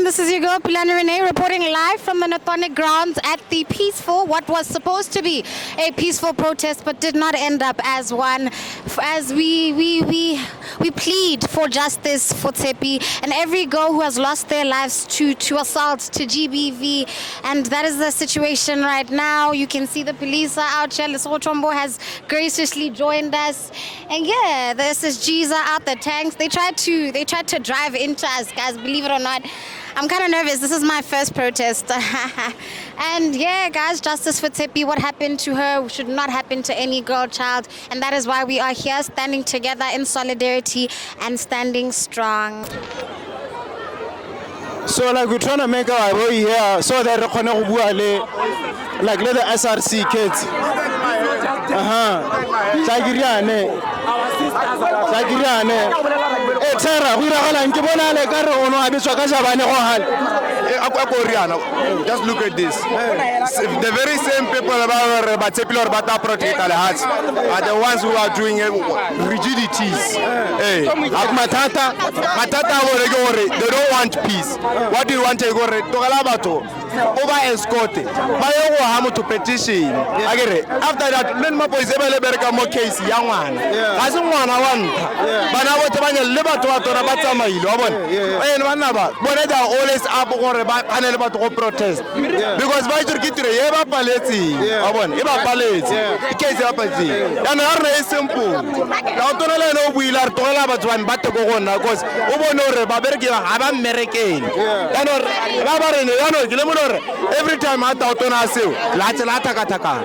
everyone. This is your girl, Pilana Renee, reporting live from the Nathonic grounds at the peaceful, what was supposed to be a peaceful protest, but did not end up as one. As we plead for justice for Tshepi and every girl who has lost their lives to assaults, to GBV, and that is the situation right now. You can see the police are out here. Lesotho Chombo has graciously joined us, and yeah, the SSGs are out, the tanks. They tried to drive into us, guys. Believe it or not, I'm kind of nervous. This is my first protest. And yeah, guys, justice for Tshepi. What happened to her should not happen to any girl child. And that is why we are here standing together in solidarity and standing strong. So like we're trying to make our way here so that like let the SRC kids. Just look at this. The very same people about Tshepi or Bata protect are the ones who are doing rigidities. Hey, like Matata, they don't want peace. What do you want to go over escorted by to petition? After that, then my boys ever more case young one. As one I want, but now what about liver to Batama? And one number, but they are always up or about to protest because by to get to the Eva Paleti, Eva Paleti, case apathy, and our is simple. Now, no wheel are told about one but to go on because Obono Babergi have American. Every time I thought on ourselves,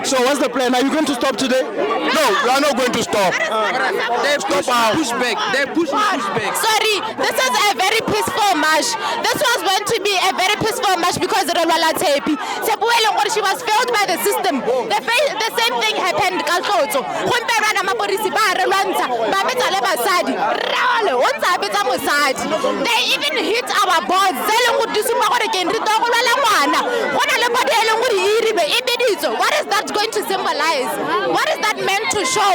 so what's the plan? Are you going to stop today? No, we are not going to stop. They push back. They push back. Sorry, this is a very peaceful march. This was meant to be a very peaceful march because of Tshepi. She was failed by the system. The same thing happened. They even hit our boards. What is that going to symbolize? What is that meant to show?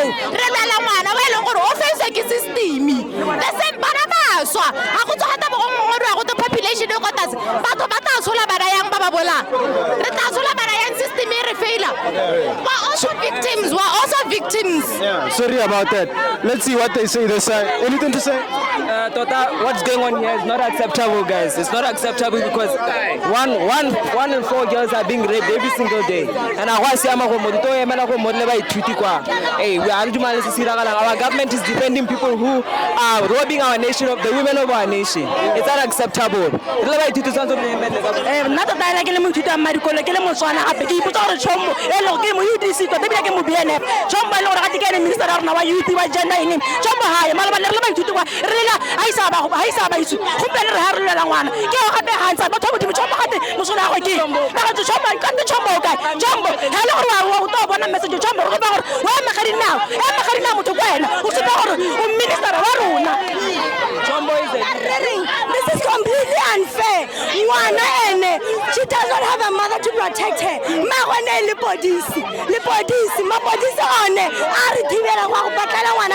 The same the population we're also victims. Sorry about that. Let's see what they say this side. Anything to say? Tota, what's going on here is not acceptable, guys. It's not acceptable because one in 4 girls are being raped every single day. And our government is defending people who are robbing our nation of the women of our nation. It's not acceptable. This is completely unfair. She does not have a mother to protect her.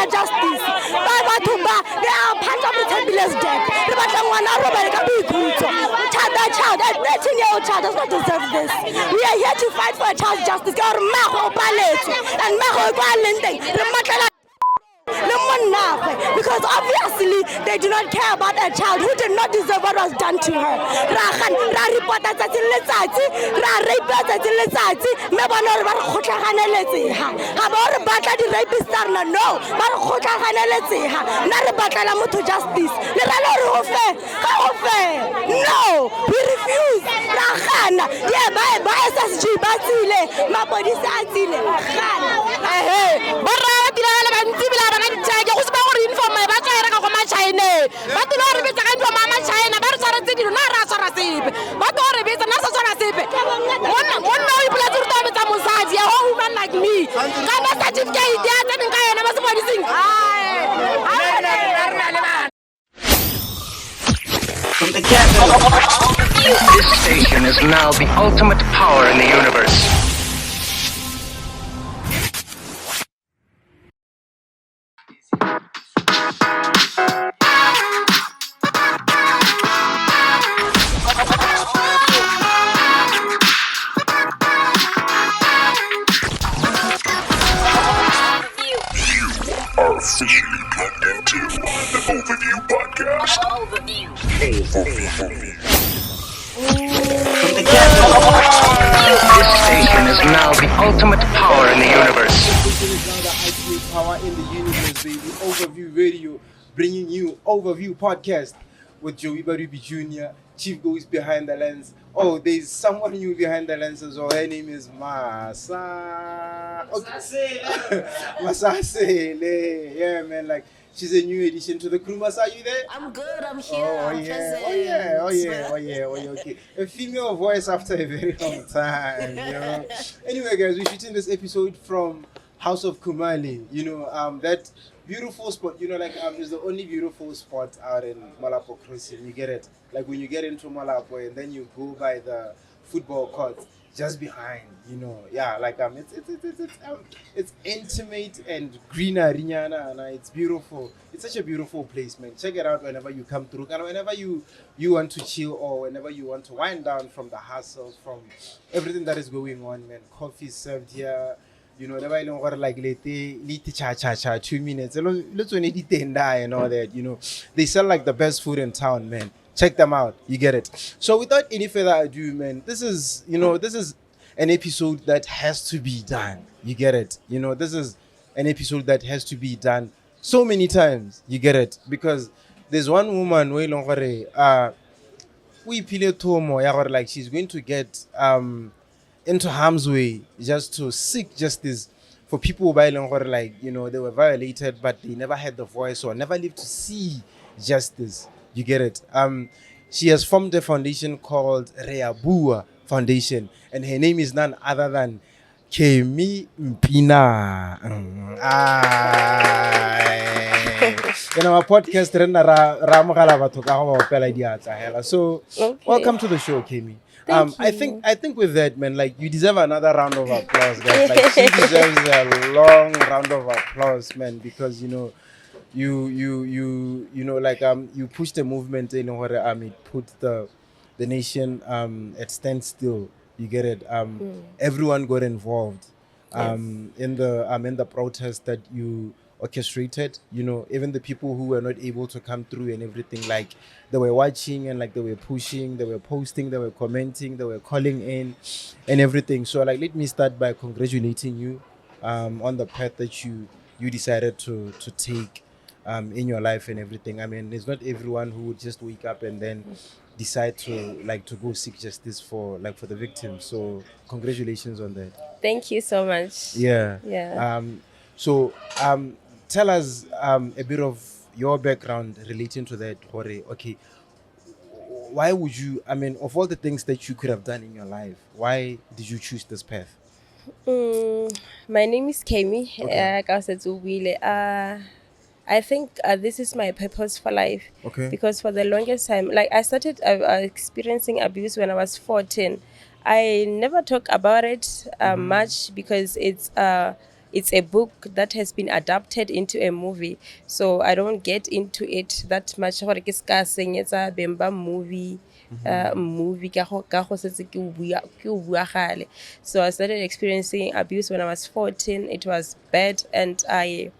Justice. They are part of the Tshepi's death. That child, that 13-year-old child does not deserve this. We are here to fight for a child's justice. Because obviously they do not care about a child who did not deserve what was done to her. No, we refuse. Like me, from the capital. This station is now the ultimate power in the universe. officially plugged into the Overview Podcast. Overview. From the capital, this station is now the ultimate power in the universe. This is now the ultimate power in the universe, baby. Overview Radio, bringing you Overview Podcast with Joey Barubi Jr. Chief goes behind the lens. Oh, there's someone new behind the lens as well. Her name is Masa. Okay. Masasele. Yeah, man. Like, she's a new addition to the crew. Masa, are you there? I'm good. I'm here. Oh I'm yeah. present. Oh yeah. Okay. A female voice after a very long time. You know. Anyway, guys, we're shooting this episode from House of Kumali. You know, that beautiful spot. You know, like it's the only beautiful spot out in Malapo Crossing. You get it? Like when you get into Malapo and then you go by the football court just behind. You know, yeah, like it's intimate and greenery, and it's beautiful. It's such a beautiful place, man. Check it out whenever you come through, and whenever you want to chill or whenever you want to wind down from the hassle, from everything that is going on, man. Coffee served here. You know, never know what like late cha 2 minutes. Let's only tenda and all that. You know, they sell like the best food in town, man. Check them out. You get it. So without any further ado, man, this is an episode that has to be done. You get it. You know, this is an episode that has to be done so many times. You get it, because there's one woman way longer we pile tomo like she's going to get into harm's way just to seek justice for people by like, you know, they were violated but they never had the voice or never lived to see justice. You get it. She has formed a foundation called Rea Bua Foundation, and her name is none other than Kemmy Mpinang. In our podcast, so welcome to the show, Kimmy. I think with that, man, like you deserve another round of applause, guys. Like she deserves a long round of applause, man, because you know, you know, like you pushed the movement in where it put the nation at standstill. You get it. Everyone got involved in the protest that you orchestrated. You know, even the people who were not able to come through and everything, like they were watching and like they were pushing, they were posting, they were commenting, they were calling in and everything. So like let me start by congratulating you on the path that you decided to take in your life and everything. I mean, it's not everyone who would just wake up and then decide to go seek justice for the victims. So congratulations on that. Thank you so much. Yeah. So tell us a bit of your background relating to that. Okay, why would you, I mean, of all the things that you could have done in your life, why did you choose this path? My name is Kemmy. I think this is my purpose for life. Okay. Because for the longest time, like I started experiencing abuse when I was 14. I never talk about it much because it's a book that has been adapted into a movie. So I don't get into it that much. It's a Bemba movie. So I started experiencing abuse when I was 14. It was bad, and I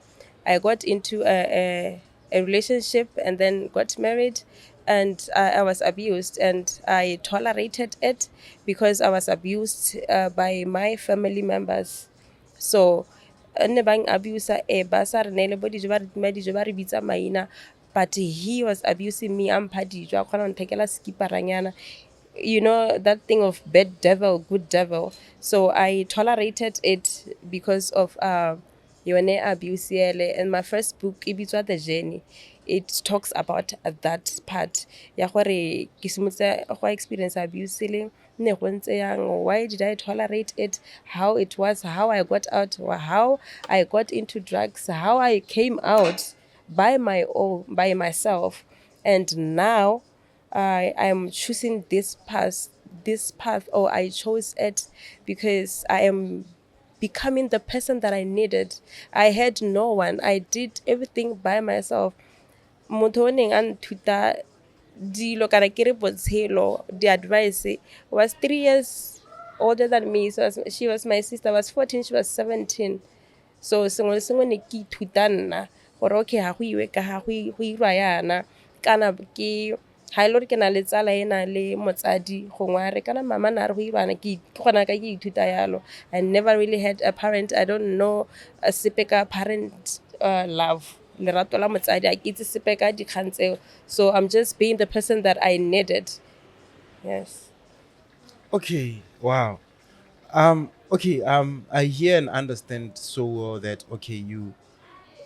got into a relationship and then got married, and I was abused, and I tolerated it because I was abused by my family members. So bang abuser but he was abusing me. You know, that thing of bad devil, good devil. So I tolerated it because of yone abuse. And my first book, Ibizwa the Journey, it talks about that part. Ya gore ke simotse go experience abuse ne go ntse yang, why did I tolerate it, how it was, how I got out, or how I got into drugs, how I came out by myself, and now I'm choosing this path, or I chose it because I am becoming the person that I needed. I had no one. I did everything by myself. Motho o neng a nthuta dilo kana ke re botshelo, the advice was 3 years older than me. So she was my sister. I was 14, she was 17. So sengwe le sengwe ne ke ithuta nna gore okay ha go iwe ka ha go irwa yana kana ke ha ile ke na le tsala ena le motsadi gongwe a re kana mama na re go irwana ke gona ka ke ithuta yalo. I never really had a parent. I don't know a sepeka parent love lerato la motsadi a ke itse sepeka dikgang tseo. So I'm just being the person that I needed. Yes. Okay. Wow. Okay. I hear and understand so well that okay, you,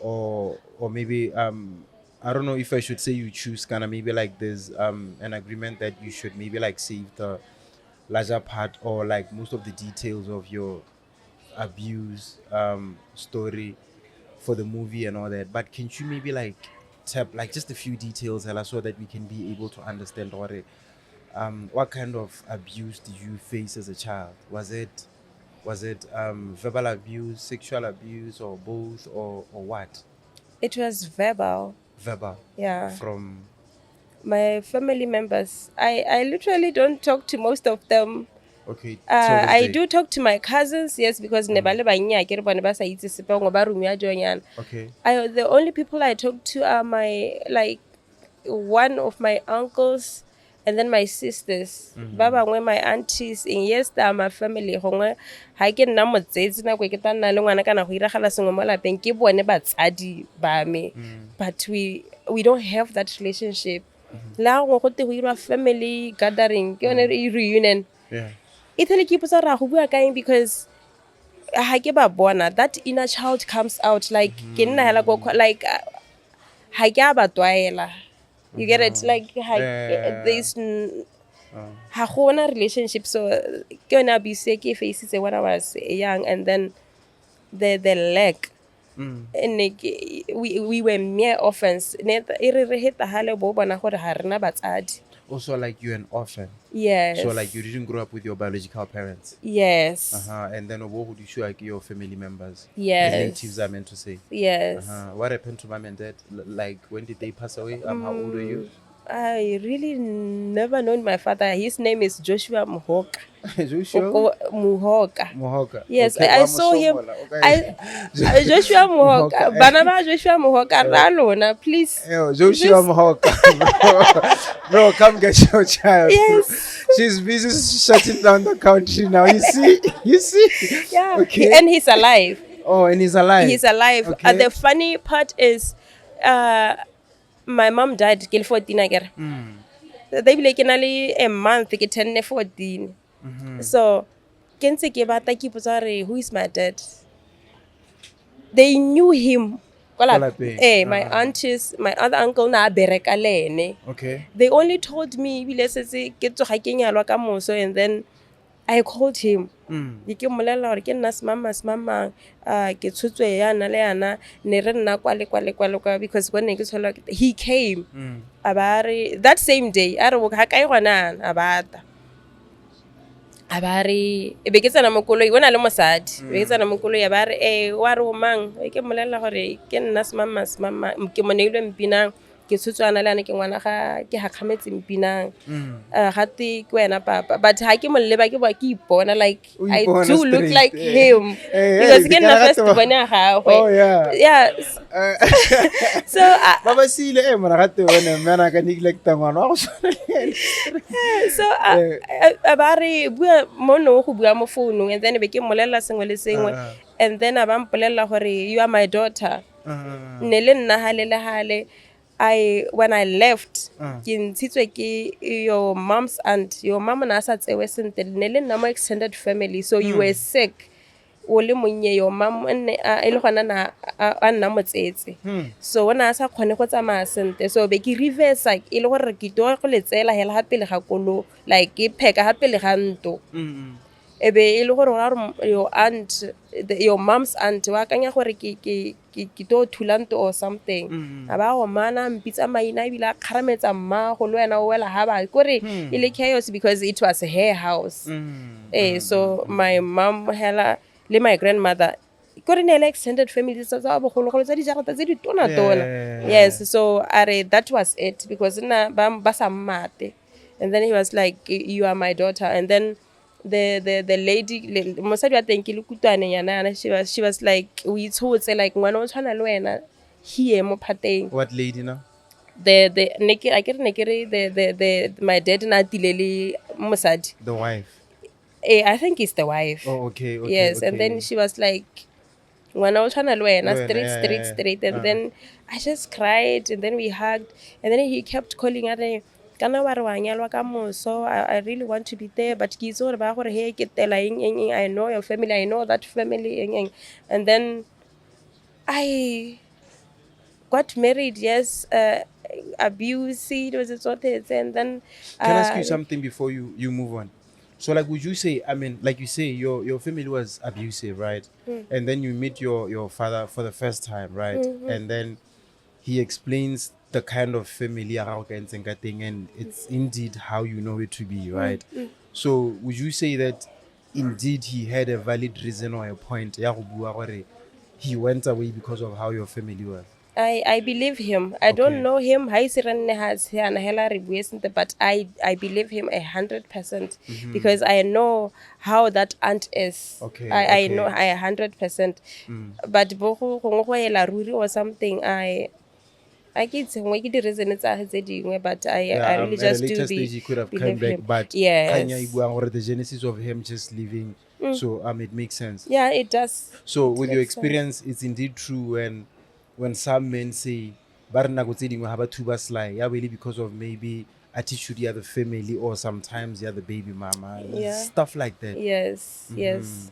or maybe I don't know if I should say you choose kind of maybe like there's an agreement that you should maybe like save the larger part or like most of the details of your abuse story for the movie and all that. But can you maybe like tap like just a few details so that we can be able to understand what kind of abuse did you face as a child? Was it verbal abuse, sexual abuse, or both, or what? It was verbal. Verbal. Yeah. From my family members. I literally don't talk to most of them. Okay. I do talk to my cousins, yes, because okay. Okay. The only people I talk to are my one of my uncles and then my sisters. Baba ngwe my aunties, and yes, they are my family. Gongwe ha ke nna motsetsi na go ke tana le ngwana kana go iragala sengwe mo lapeng ke bone batsadi ba me. But we don't have that relationship. La go te go irwa family gathering, ke yone reunion. Yeah. It's like because that inner child comes out like you get it like there's relationship. So faces when I was young, and then the lack and we were mere orphans. Also, like you're an orphan. Yes. So like you didn't grow up with your biological parents. Yes. And then what would you show like your family members? Yes. Relatives, I meant to say. Yes. What happened to mom and dad? Like when did they pass away? How old are you? I really never known my father. His name is Joshua Muhoka. Joshua Muhoka. Yes, okay, I saw him. Okay. Joshua Muhoka. Banana Joshua Muhoka. Ralona, please. Joshua Muhoka. Bro, come get your child. Yes. She's busy shutting down the country now. You see? Yeah. Okay. And he's alive. Oh, and he's alive. He's alive. Okay. The funny part is, my mom died till 14 again. They be like a month, 10 14. So, who is my dad? They knew him. My aunties, my other uncle na bereka. Okay. They only told me and then I called him. Ke molela gore ke nna mama ke tshutwe yana le yana ne re nna kwale because when ke tshola he came abari that same day a re ga kae gona abata abari e be ke tsena mokolo e bona le mosadi be ke tsena mokolo ya ba re wa re o mang ke molela gore ke nna mama ke moneilwe Mpinang ke tshutwana le ana ke ngwana ga ke hakgametse Mpinang gate ke wena papa but ha ke molleba ke ba ke ipona like I do look like him because ke na first bona gagwe. Oh yeah so baba sile mona gate bona mana ka neglecta ngwana wa go so abare bua mono go bua mo phone and then be ke molela sengwe le sengwe and then a ba mpolela gore you are my daughter ne le nna hale when I left, your mom's aunt, your mom and us at Nele extended family, so you were sick. Your mom and so when I saw Konekota so Becky reverse like Ilorikito, Letela, Happy Hakolo, like Peka Happy Hanto. Ebe your aunt, your mom's aunt, wakanya gore ke thulanto or something. Aba mana mpitsa maina bila karametsa mma go lwena o wela ha ba kore ile chaos because it was her house. So my mom hela le my grandmother kore ne extended family tsa bogologolo tsa dijarata tse di tona. Yes, so that was it because na ba sa mmate. And then he was like, you are my daughter. And then the lady mosadi wa teng ke le kutwane yana she was like we tshotse like ngwana o tshwana le wena here mo phateng. What lady now? The my dad na tileli mosadi. The wife. I think it's the wife. Oh, okay. Yes, and then she was like, when I was trying to Yeah. straight, and then I just cried, and then we hugged, and then he kept calling at me. So I really want to be there, but I know your family, I know that family, and then I got married. Yes, abuse, it was and then. Can I ask you something before you move on? So, like, would you say, I mean, like you say, your family was abusive, right? And then you meet your father for the first time, right? And then he explains the kind of family and it's indeed how you know it to be, right? So, would you say that indeed he had a valid reason or a point? Ya go bua gore he went away because of how your family was? I believe him. I don't know him. But I believe him 100% because I know how that aunt is. I know 100%. But ruri or something, I get the reason it's but I really just at a later do stage he could have come believe back, him. but Yes. Kanya Ibua, or the genesis of him just leaving. So it makes sense. Yeah, it does. So It with your makes sense. experience, it's indeed true when some men say ba re nako tse dingwe ha ba thuba sly, yeah, really because of maybe attitude ya the family or sometimes yeah the baby mama, stuff like that. Yes, yes.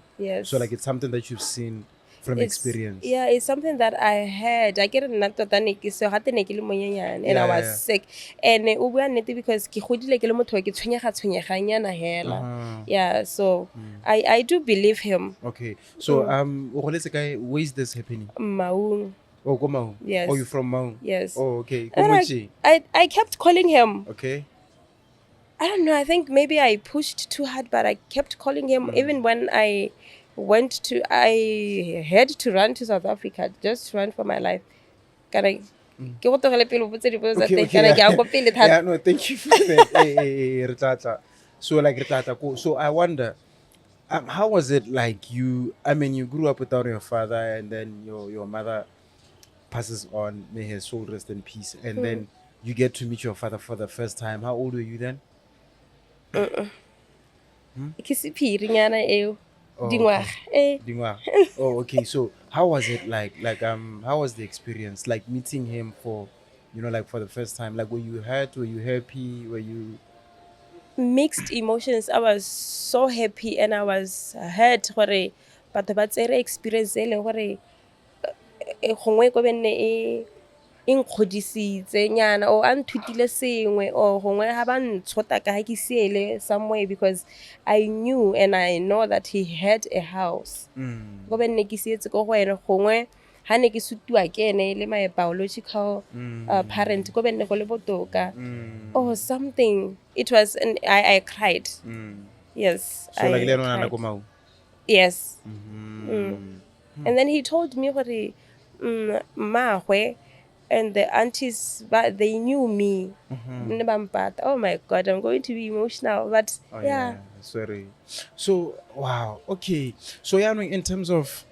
So like it's something that you've seen from experience. Yeah, it's something that I had. I get not so and I was sick. And o bua nnete because ke godile ke le motho ke tshwenyega hela. Yeah, so I do believe him. Okay. So o goletse kae, where is this happening? Maung. Oh, go Maung. Yes. Oh, you from Maung? Yes. Oh, okay. And I kept calling him. Okay. I don't know. I think maybe I pushed too hard, but I kept calling him even when I had to run to South Africa, just run for my life. Can I? Okay. Yeah, no, thank you for that. Hey, Retata. So like Retata, so I wonder, how was it like you? I mean, you grew up without your father, and then your mother passes on. May his soul rest in peace. And then you get to meet your father for the first time. How old were you then? Dingwaga. Oh, okay. So how was it like? How was the experience? Like meeting him for, like for the first time. Like, were you hurt? Were you happy? Were you? Mixed emotions. I was so happy and I was hurt. But the experience gongwe ko benne e nkgodisitse nyana o a nthutile sengwe o gongwe ha ba ntshota ka ha ke siele somewhere because I knew and I know that he had a house go benne ke sietse go ena gongwe ha ne ke sutiwa ke ene le my biological parent go benne go le botoka or something. It was, and I cried. Yes. So like Leonana Komau. Yes. And then he told me what Mahwe and the aunties, but they knew me. Oh my God, I'm going to be emotional. But yeah. Sorry. So wow. Okay. So yeah, in terms of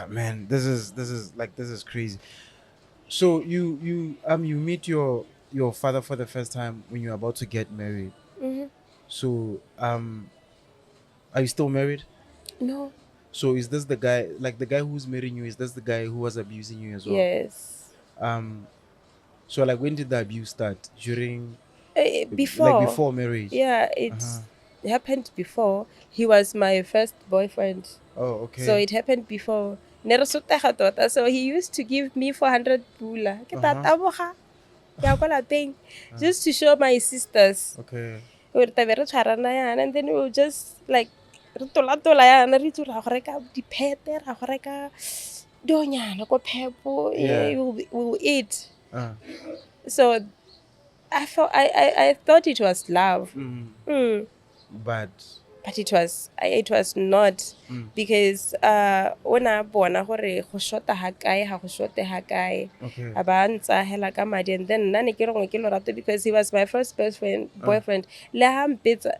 man, this is crazy. So you meet your father for the first time when you're about to get married. So are you still married? No. So is this the guy, like the guy who's marrying you, is this the guy who was abusing you as well? Yes. So like when did the abuse start? During before. Like before marriage? Yeah, it happened before. He was my first boyfriend. Oh, okay. So it happened before. So he used to give me 400 pula. Just to show my sisters. Okay. And then we will just like we will eat. So I thought it was love. But it was not because when I born go shota ha kae ha go shote ha kae aba ntsa hela ka madi and then nane ke rengwe ke lorato because he was my first boyfriend le ha mpetsa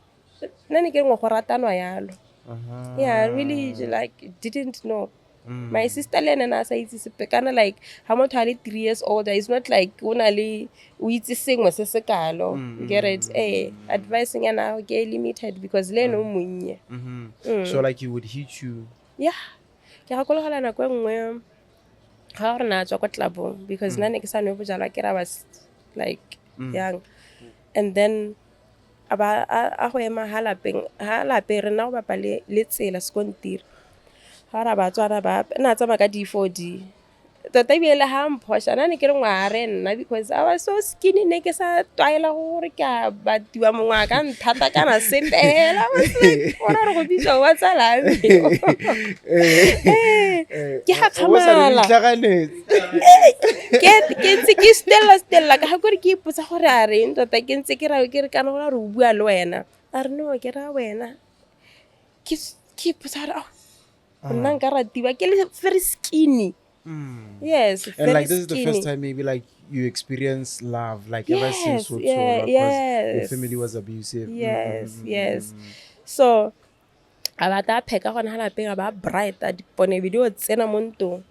nane ke rengwe go ratanwa yalo. Yeah, I really like didn't know. My sister Lena na sa itse sepe kana like ha motho a le 3 years older. It's not like una le o itse sengwe se se kalo. Get it? Advising yana okay limited because le no monnye. So like he would hit you. Yeah. Ke gakologela nako engwe ga re na tswa kwa clubong because nna ne ke sa nwe bojalwa ke ra was like young. And then aba a go ema ha lape re na go bapa le tsela sekontiri. Ha ra Batswana ba na tsama ka D4D. Tota ebile ha mphosha nna ne ke re ngware nna because I was so skinny ne ke sa twaela gore ke a batiwa mongwa ka nthata kana sepela. I was like ora re go bitsa wa tsala ke ha khamala ke ntse ke stella ka gore ke ipotsa gore a re tota ke ntse ke ra ke re kana gore o bua le wena a re no ke ra wena ke ipotsa gore nna nka ratiwa ke le very skinny. Yes, and like this skinny. is the first time maybe like you experience love like ever since because your family was abusive. Yes. So abata pheka gona hala pega ba bright a dipone video tsena mo ntong.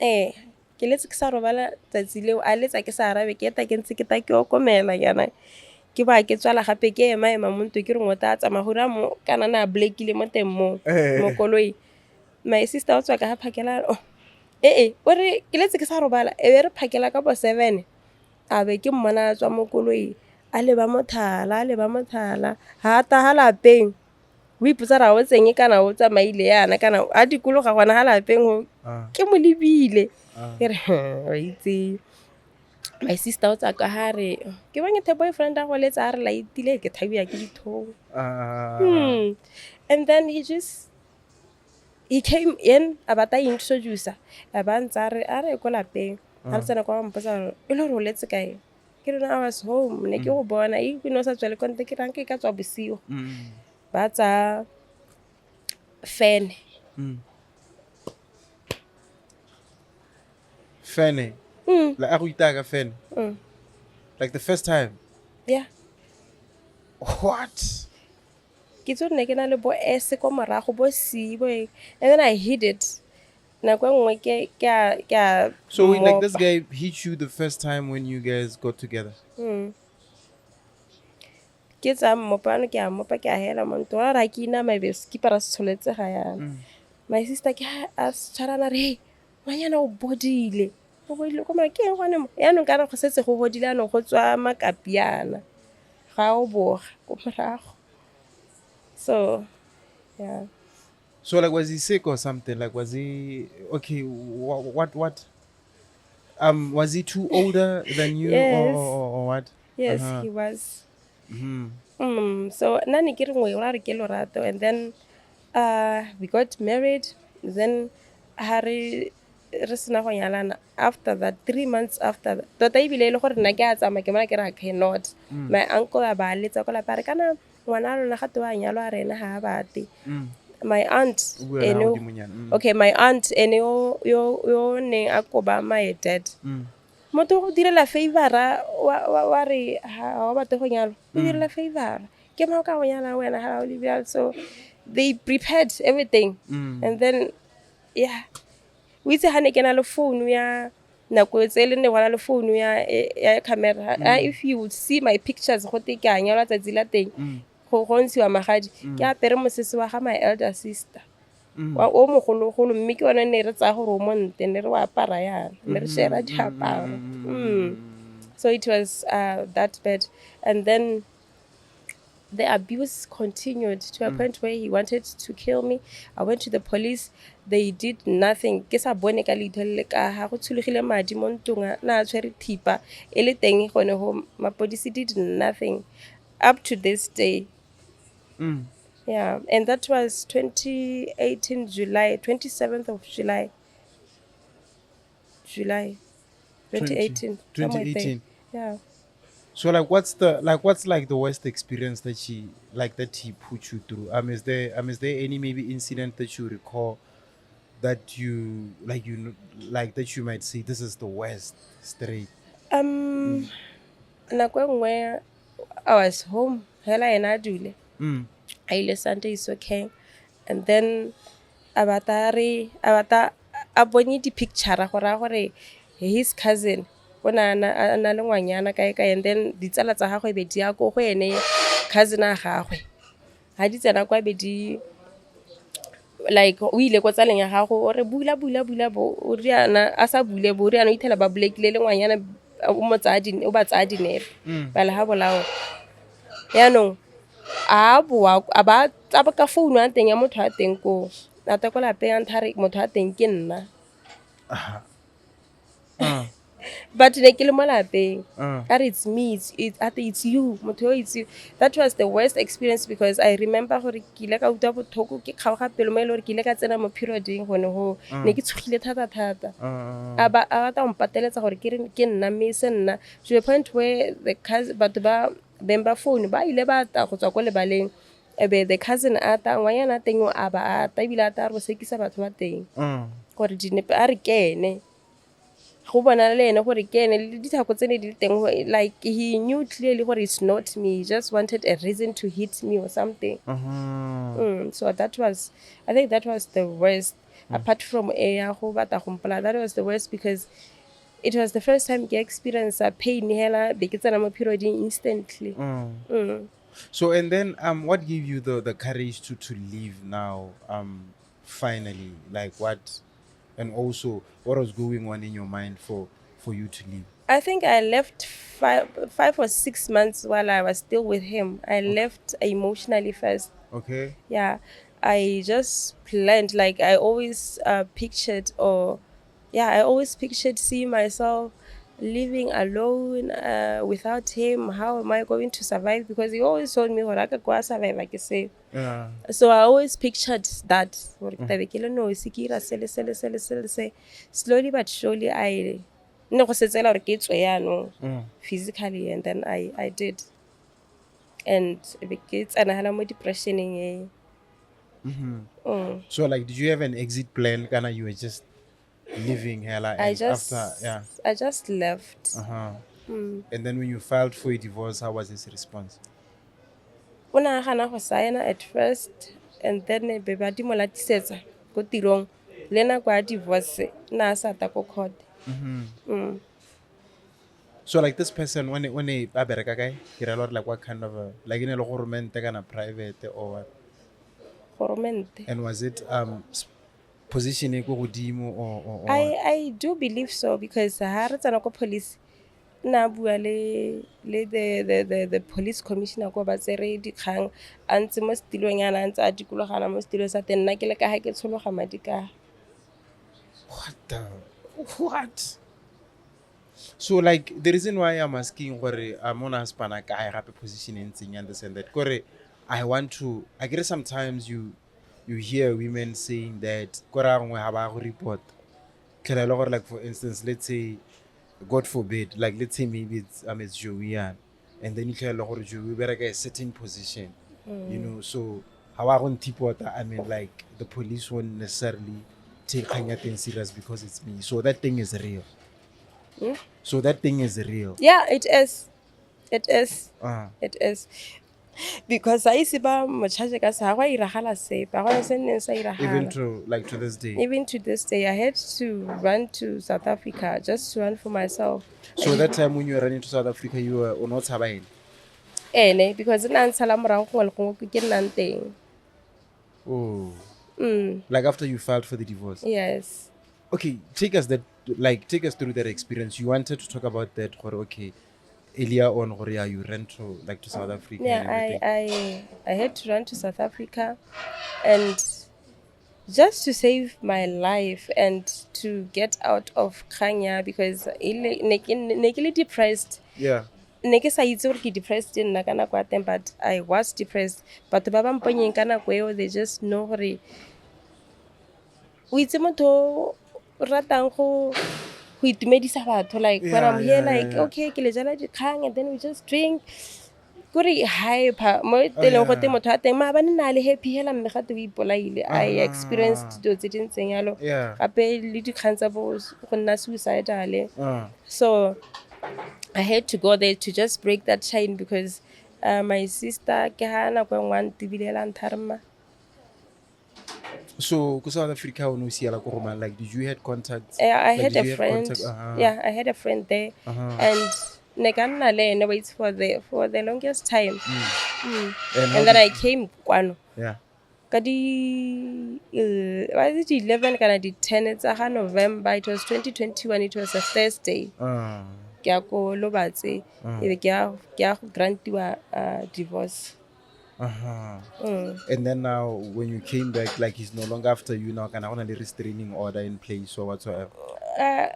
Ke letse ke sa robala tsatsi leo a letsa ke sa arabe ke eta ke ntse ke ta ke okomela yana ke ba ke tswala gape ke ema mo ntong ke re ngota tsa mahura mo kana na blackile mo teng mo koloi. My sister o tswa ka phakela o re ke letse ke sa robala e be re phakela ka bo 7 a be ke mmona tswa mo koloi a le ba mothala ha ta halapeng o iputsa ra o tseng kana o tsamaile yana kana a dikolo ga gona halapeng ho ke mo lebile ke re wa itse my sister o tsa ka hare ke bang the boyfriend a go letsa a re la itile ke thabia ke dithong and then he came in about introducer abantsa are ko lapeng ha tsena kwa mpotsa e le re letse kae ke rena I was home ne ke go bona e no sa tswele konte ke rang ke ka tswa bosigo ba tsa fene like a go itaga fene like the first time what ke tsone ke na le bo S ko morago bo C bo and then I hid it na kwa ngwe ke so wait, like this guy hit you the first time when you guys got together ke tsa mmopano ke a mopa ke a hela monto ra ke ina my best ke para tsholetse ga yana my sister ke a tshwarana re ngwanyana o bodile ko ma ke ngwane mo yana ka re go setse go bodile ano go tswa makapiana ga o boga ko morago. So, yeah. So like was he sick or something? Like was he okay? What? Was he too older than you or what? Yes, he was. So nani ke re ngwe ra re ke lorato and then we got married then re sena go nyalana after that 3 months after that tota ibile ile gore nna ke a tsama ke mara ke ra cannot my uncle a ba letsa ko la pare kana ngwana lona ga to a nyalwa rena ha bate my aunt my aunt yo ne a koba my dad motho go direla favor wa re ha ba te go nyalwa o direla favor ke mo ka go nyala wena ha o lebya so they prepared everything and then we itse hane ke na le phone ya nako tsele ne wala le phone ya camera if you would see my pictures go te ke anyalwa tsatsi la teng go gontshiwa magadi ke apere mosese wa ga my elder sister wa o mogologolo mme ke yone ne re tsa go mo nte ne re wa apara yana ne re share diaparo so it was that bad and then the abuse continued to a point where he wanted to kill me. I went to the police. They did nothing. Ke sa bone ka litho le ka ha go tshulugile madi mo ntunga na tshwere thipa e le teng gone ho mapodisi did nothing up to this day. Yeah, and that was 2018 July, 27th of July. 2018. 2018. Yeah. So like what's like the worst experience that he put you through? Is there any maybe incident that you recall that you like that you might say this is the worst straight? Nako ngwe I was home hela ena dule. I ile Sunday is okay and then a bata a bone di-picture gore his cousin o na le ngwanyana kae and then ditsala tsa gagwe be di ya ko go ene cousin a gagwe ga di tsena kwa be di like o ile ko tsaleng ya gago o re bula bo o riana a sa bule bo o riana o ithela ba bulekile le ngwanyana o ba tsaya dinepe ba le ga bolao yaanong a ba tsaba ka founu a teng ya motho a teng ko a ta ko lapeng a nthare motho a teng ke nna but ne ke le mo lapeng that it's me it's you motho yo it's you. That was the worst experience because I remember gore ke ile ka utlwa botlhoko ke kgaoga pelo mo ile gore ke ile ka tsena mo perioding gone go ne ke tshogile thata a ba ta mpateletsa gore ke nna mme se nna to the point where the cousin batho ba bemba phone ba ile ba ta go tswa ko lebaleng ebe the cousin a ta ngwanyana a teng a ba a ta ebile a ta re sekisa batho ba teng gore dinepe a re kene go bona le ene gore ke ene le dithako tsene di teng like he knew clearly gore it's not me, he just wanted a reason to hit me or something. So I think that was the worst apart from go bata go mpola. That was the worst because it was the first time I experienced a pain hela be ke tsena mo period instantly. So and then what gave you the courage to leave now finally, like what, and also what was going on in your mind for you to leave? I think I left 5 or 6 months while I was still with him. I left emotionally first. Okay. Yeah, I just planned, like I always I always pictured seeing myself living alone without him. How am I going to survive? Because he always told me, "Hora ka kwa survive," like I say. Yeah. So I always pictured that. Slowly but surely, I physically, and then I did. And it's an depression. So like, did you have an exit plan? Kana you were just living hella, and I just left. And then when you filed for a divorce, how was his response? Una gana go sign at first, and then be ba di molatisetsa go tirong le na kwa divorce na sa ta go court. So like this person when they bereka kae, ke re like what kind of a, like in a government kana private or what? Government. And was it position e go godimo or I do believe so because ha re tsana ko police na bua le the police commissioner ko ba tsere dikgang a ntse mo stilong yana ntse a dikologana mo stilo sa teng nna ke le ka ha ke tshologa madi ka. What? So like the reason why I'm asking gore I'm on aspana ka I have a position in thing and this and that gore I guess sometimes you hear women saying that gore ngwe ha ba go report khelelo gore like for instance let's say God forbid like let's say maybe it's Joey and then you khelelo gore Joey bereka a certain position you know, so how I want tipota I mean like the police won't necessarily take thing serious because it's me, so that thing is real. So that thing is real. Yeah, it is. It is. Because I see ba mochaje ka sa gwa iragala se ba gona se nne sa iragala. Even to this day. Even to this day, I had to run to South Africa just to run for myself. So that time when you were running to South Africa, you were not Sabain? Because in Oh. Like after you filed for the divorce? Yes. Okay, take us through that experience. You wanted to talk about that, okay, earlier on, you ran to South Africa. Yeah, I had to run to South Africa, and just to save my life and to get out of Kenya because I depressed. Yeah. Depressed in but I was depressed. But they just know ratang go itumedisa batho like when I'm here like okay ke le jala dikgang and then we just drink kuri hyper mo teleng go te motho a teng ma ba nna le happy hela mme ga te o ipolaile. I experienced do tse dintseng yalo gape le dikgang tsa bo go nna suicidal. So I had to go there to just break that chain because my sister ke ha na go ngwan tibilela ntharma. So, ko South Africa, no see like, did you had contact? I Like, had did a you have friend. contact? Yeah, I had a friend there, and nekanna le ene waits for the longest time. And how And then I did, came kwano. yeah. Kadi was it 11 kana di 10 tsa ga November, it was 2021, it was a Thursday. Ke ya ko Lobatse ebe ke ya go grantiwa divorce. And then now, when you came back, like he's no longer after you now, can I want a restraining order in place or whatsoever?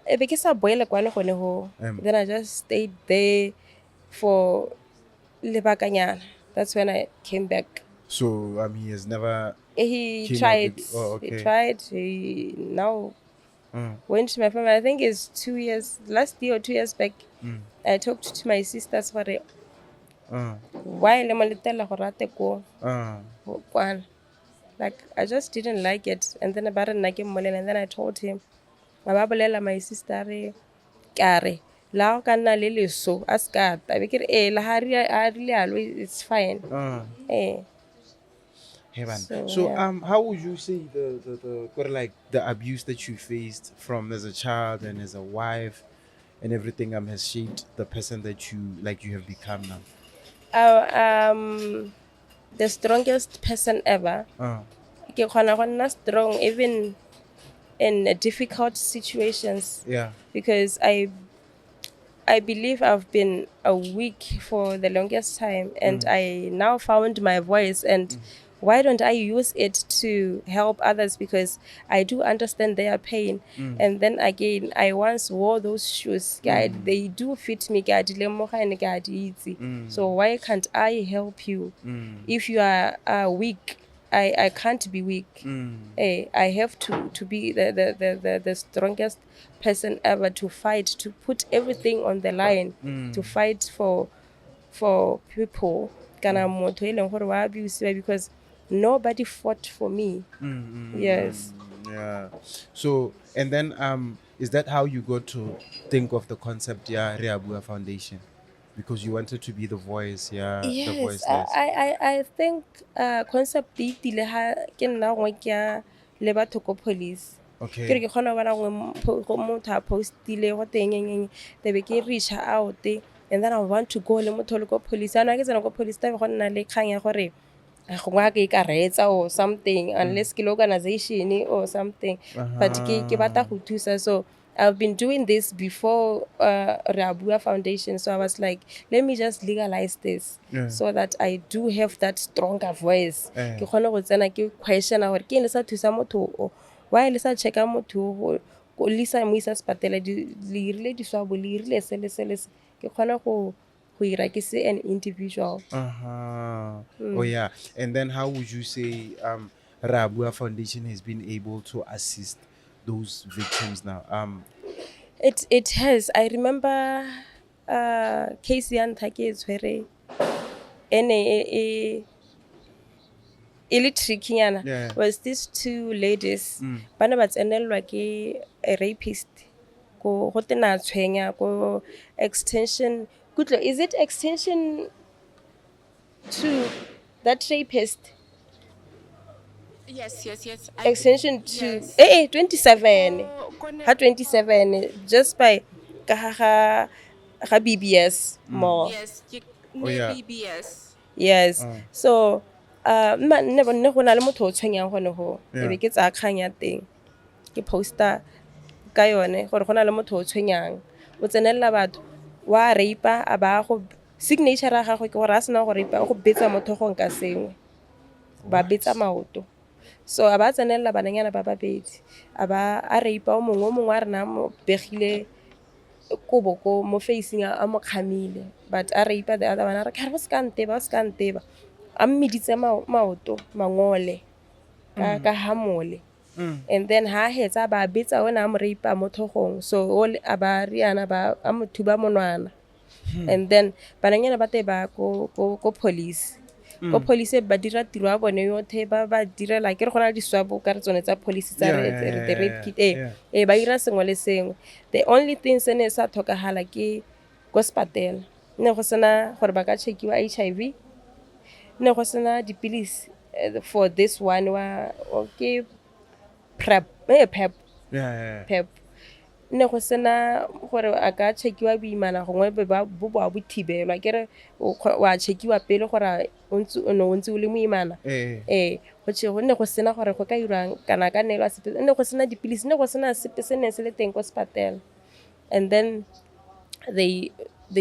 Ebe ke sa boele kwano gone ho. Then I just stayed there for lebakanyana. That's when I came back. So, he has never He came out tried. with. Oh, He okay. tried. He now went to my family. I think it's 2 years, last year or 2 years back. I talked to my sisters for it. Why le mo letela go rate ko kwana. Like I just didn't like it, and then about nna ke mmolela, and then I told him, ba bolela my sister re kare la ka nna le leso a ska ta be ke re la ha rile alo it's fine. Hey man. So, So yeah. how would you say the abuse that you faced from as a child and as a wife and everything has shaped the person that you have become now? The strongest person ever. Ke khona go nna strong even in difficult situations. Yeah. Because I believe I've been weak for the longest time, and I now found my voice. And why don't I use it to help others? Because I do understand their pain. And then again, I once wore those shoes. They do fit me. So why can't I help you? If you are weak, I can't be weak. I have to be the strongest person ever, to fight, to put everything on the line, to fight for people. Kana motho e leng gore wa abuse, because nobody fought for me. Yes. Yeah. So and then is that how you got to think of the concept Rea Bua Foundation? Because you wanted to be the voice, the Yes, voiceless. I think concept e tile ha ke nna ngwe ke ya le batho ko police. Okay. Ke re ke khona bana ngwe motho a postile go teng the be ke reach out, and then I want to go le motho le ko police. Ana ke tsena ko police ta go nna le kgang ya gore go ngwa ke ka reetsa or something, unless ke le organization or something. But ke batla go thusa. So I've been doing this before Rea Bua Foundation. So I was like, let me just legalize this so that I do have that stronger voice. Ke khone go tsena ke question gore ke eng le sa thusa motho o, why le sa checka motho o go lisa mo isa spatela le irile di swabo le irile sele ke khone go ira ke se an individual. Oh yeah. And then how would you say Rabua Foundation has been able to assist those victims now? It has. I remember case ya ntlha ke tshwere ene e tricky yana. Was these two ladies bana ba tsenelwa ke a rapist go tena tshwenya go extension kutlo, is it extension to that rapist? Yes. Extension to Yes. 27 ha 27 just by ka ga BBS more. Yes. Oh, yeah. BBS. Yes. So nne go na le motho o tshwenyang gone ho ebe ke tsa kgang ya teng ke poster ka yone gore go na le motho o tshwenyang o tsenella batho wa rape a ba go signature ya gagwe ke gore a sena go rape go betsa motho go nka sengwe ba betsa maoto. So a ba tsenella bananyana ba babedi a ba a rape o mongwe a rena mo begile ko mo facing a mo khamile, but a rape the other one a re ka re ska nteba a mmiditse maoto mangole ka hamole. And then ha hetsa ba betsa ona a mo rape mo thogong, so all a ba riana ba a mo thuba monwana. And then bananyana ba te ba ko police ko police ba dira tiro ya bone yotlhe ba direla ke re gona di swabo ka re tsone tsa police tsa the rape kit ba ira sengwe le sengwe. The only thing se ne sa tlhokagala ke go spatela, ne go sena gore ba ka checkiwa HIV, ne go sena dipilisi for this one wa okay pep pep ne go sena gore a ka checkiwa boimana gongwe bo bo thibelwa kere wa checkiwa pele gore o ntse o le moimana go ne go sena gore go ka irang kana ka nelwa sepe ne go sena dipilisi ne go sena sepe se ne se le teng ko hospital. And then they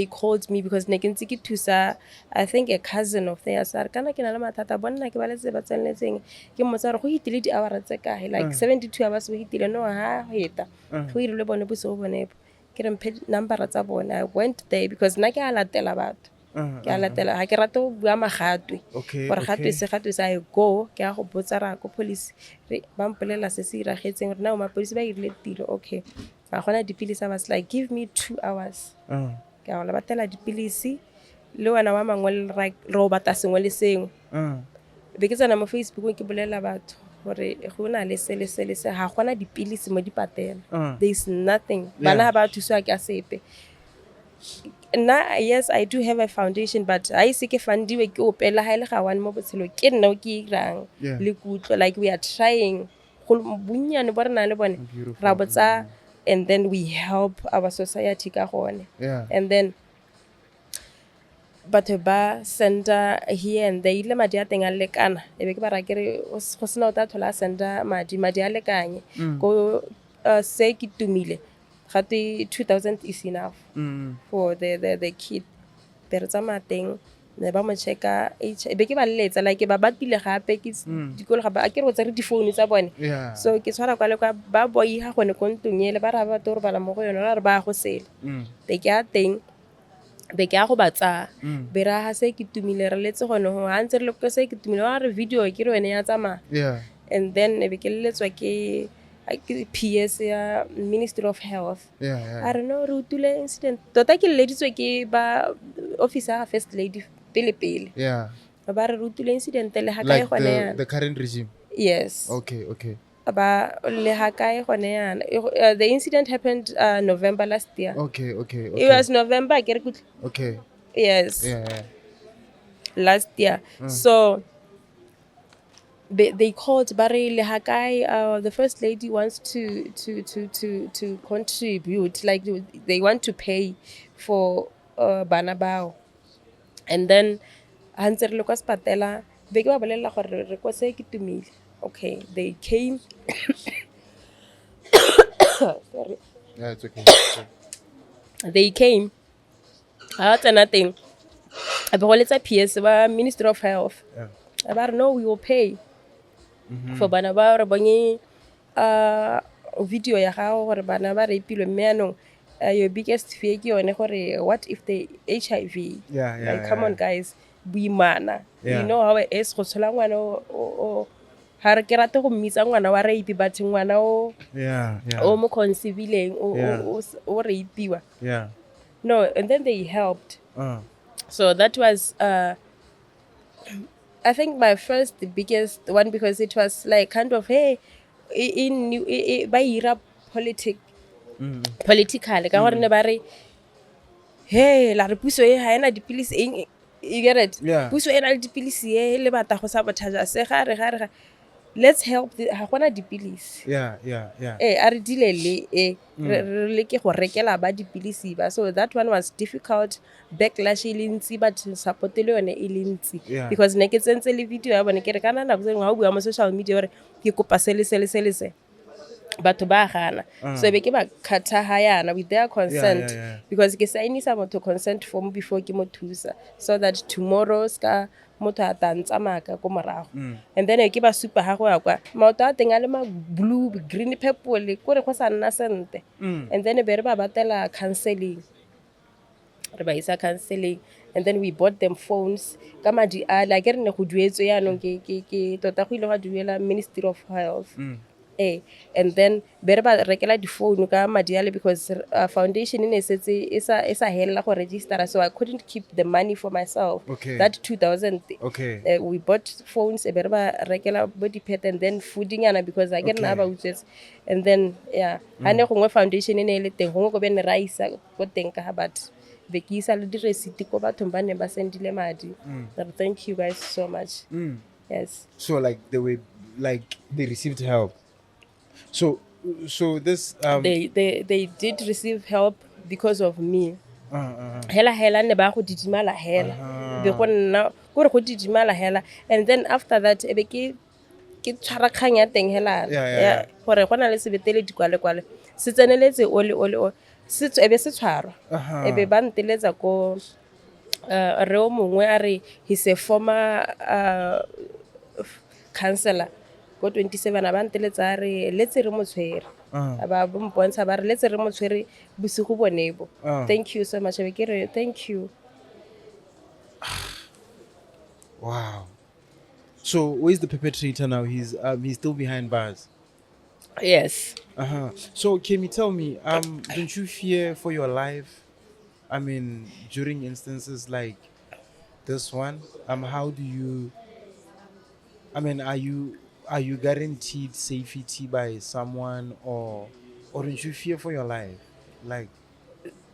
called me because ne ke ntse ke thusa I think a cousin of theirs are kana ke na le mathata bonna ke ba letse ba tseneletseng ke mo tsara go hitile di hour tse kae like 72 hours go hitile no ha heta go ile le bone bosigo bone ke re mphe number tsa bone. I went there because na ke a latela batho ke a latela ha ke rate go bua magatwe gore gatwe sa I go ke a go botsa ra ko police ba mpolela se se iragetseng re na o mapolisi ba irile tiro okay ba gona dipilisi I was like give me 2 hours ke a la batela dipilisi le wena wa mangwe re batla sengwe le sengwe be ke tsena mo Facebook ke bolela batho gore go na le se ha gona dipilisi mo dipatela there is nothing bana ba thuswa ke a sepe na yes I do have a foundation but I se ke fundiwe ke opela ha ile ga one mo botshelo ke nna o ke irang le kutlo like we are trying go bunyane bo rena le bone ra botsa and then we help our society ka gone and then batho ba senda here and there ile madi a teng a lekana e be ke ba ra kere go sena o ta thola senda madi a lekanye go se ke tumile gate 2000 is enough for the kid pero tsa mateng ne ba mo checka e be ke ba letsa like ba batile gape ke dikolo ga ba ke re go tsere di phone tsa bone so ke tshwara kwa le kwa ba boyi ha gone ko ntungele ba ra ba toro bala mo go yona re ba go sele be ke a teng be ke a go batsa be ra ha se ke tumile re letse gone ho ha ntse re le ko se ke tumile wa re video ke re wena ya tsama and then be ke letswa ke PS ya Ministry of Health I don't know re utule incident tota ke leditswe ke ba officer first lady pele ba re utule incident le ha kae gone yana the current regime yes okay ba le ha kae gone yana the incident happened November last year okay it was November ke re okay yes last year so they called Barry Lehakai. The first lady wants to contribute, like they want to pay for Banabao, and then Hanser Lucas Patella. Okay, they came. Sorry. Yeah, it's okay. They came. That's nothing. I brought a PS, Minister of Health. I don't know, we will pay. For bana ba re bonye video ya gago gore bana ba re ipilwe mme your biggest fear ke yone gore what if the HIV like come on guys buimana you know how it is go tshola ngwana o ha re ke rate go mmitsa ngwana wa rape but ngwana o mo conceiving o rapiwa no and then they helped so that was I think my first biggest one because it was like kind of hey in by Europe political ka gore ne ba re hey la re puso e ha ena dipilisi you get it puso e na le dipilisi e le bata go sabotage se ga re let's help ha gona dipilisi a re dilele re le ke go rekela ba dipilisi ba so that one was difficult backlash e lentsi but support le yone e lentsi because ne ke tsentse le video ya bone ke re kana na go tsengwa o bua mo social media gore ke kopa se batho ba gana so be ke ba khatha ha yana with their consent because ke sainisa motho consent form before ke mo thusa so that tomorrow ska motho a tantsa maka ko morago and then ke ba super ha go ya kwa maoto a teng a le ma blue green purple ko re go sa nna sente and then be re ba batela counseling re ba isa counseling and then we bought them phones ka madi a la ke re ne go duetswe ya no ke tota go ile ga duela Ministry of Health and then be re ba rekela di phone ka madi ale because foundation ne setse isa hella go register so I couldn't keep the money for myself that 2000 we bought phones be re ba rekela body pet and then fooding yana because I get na ba utsetse and then ha ne gongwe foundation ne le teng gongwe go be ne ra isa go teng ka but be ke isa le di receipt ko bathong ba ne ba sendile madi thank you guys so much yes so like they received help So, so this They did receive help because of me. Hela ne ba go didimala hela be go nna go re go didimala hela, and then after that ebe ke tshwara kgang ya teng hela Yeah. gore go na le sebetele dikwale se tseneletse ole se ebe se tshwarwa ebe ba nteletsa ko re o mongwe a re he's a former counselor ko 27 a ba nteletsa a re letse re mo tshwere ba mpontsha ba re letse re mo tshwere bosigo bonebo. Thank you so much ebe ke re thank you. Wow. So where's the perpetrator now? He's still behind bars. Yes. So can you tell me, don't you fear for your life? I mean, during instances like this one, how do you? I mean, are you guaranteed safety by someone, or don't you fear for your life? Like,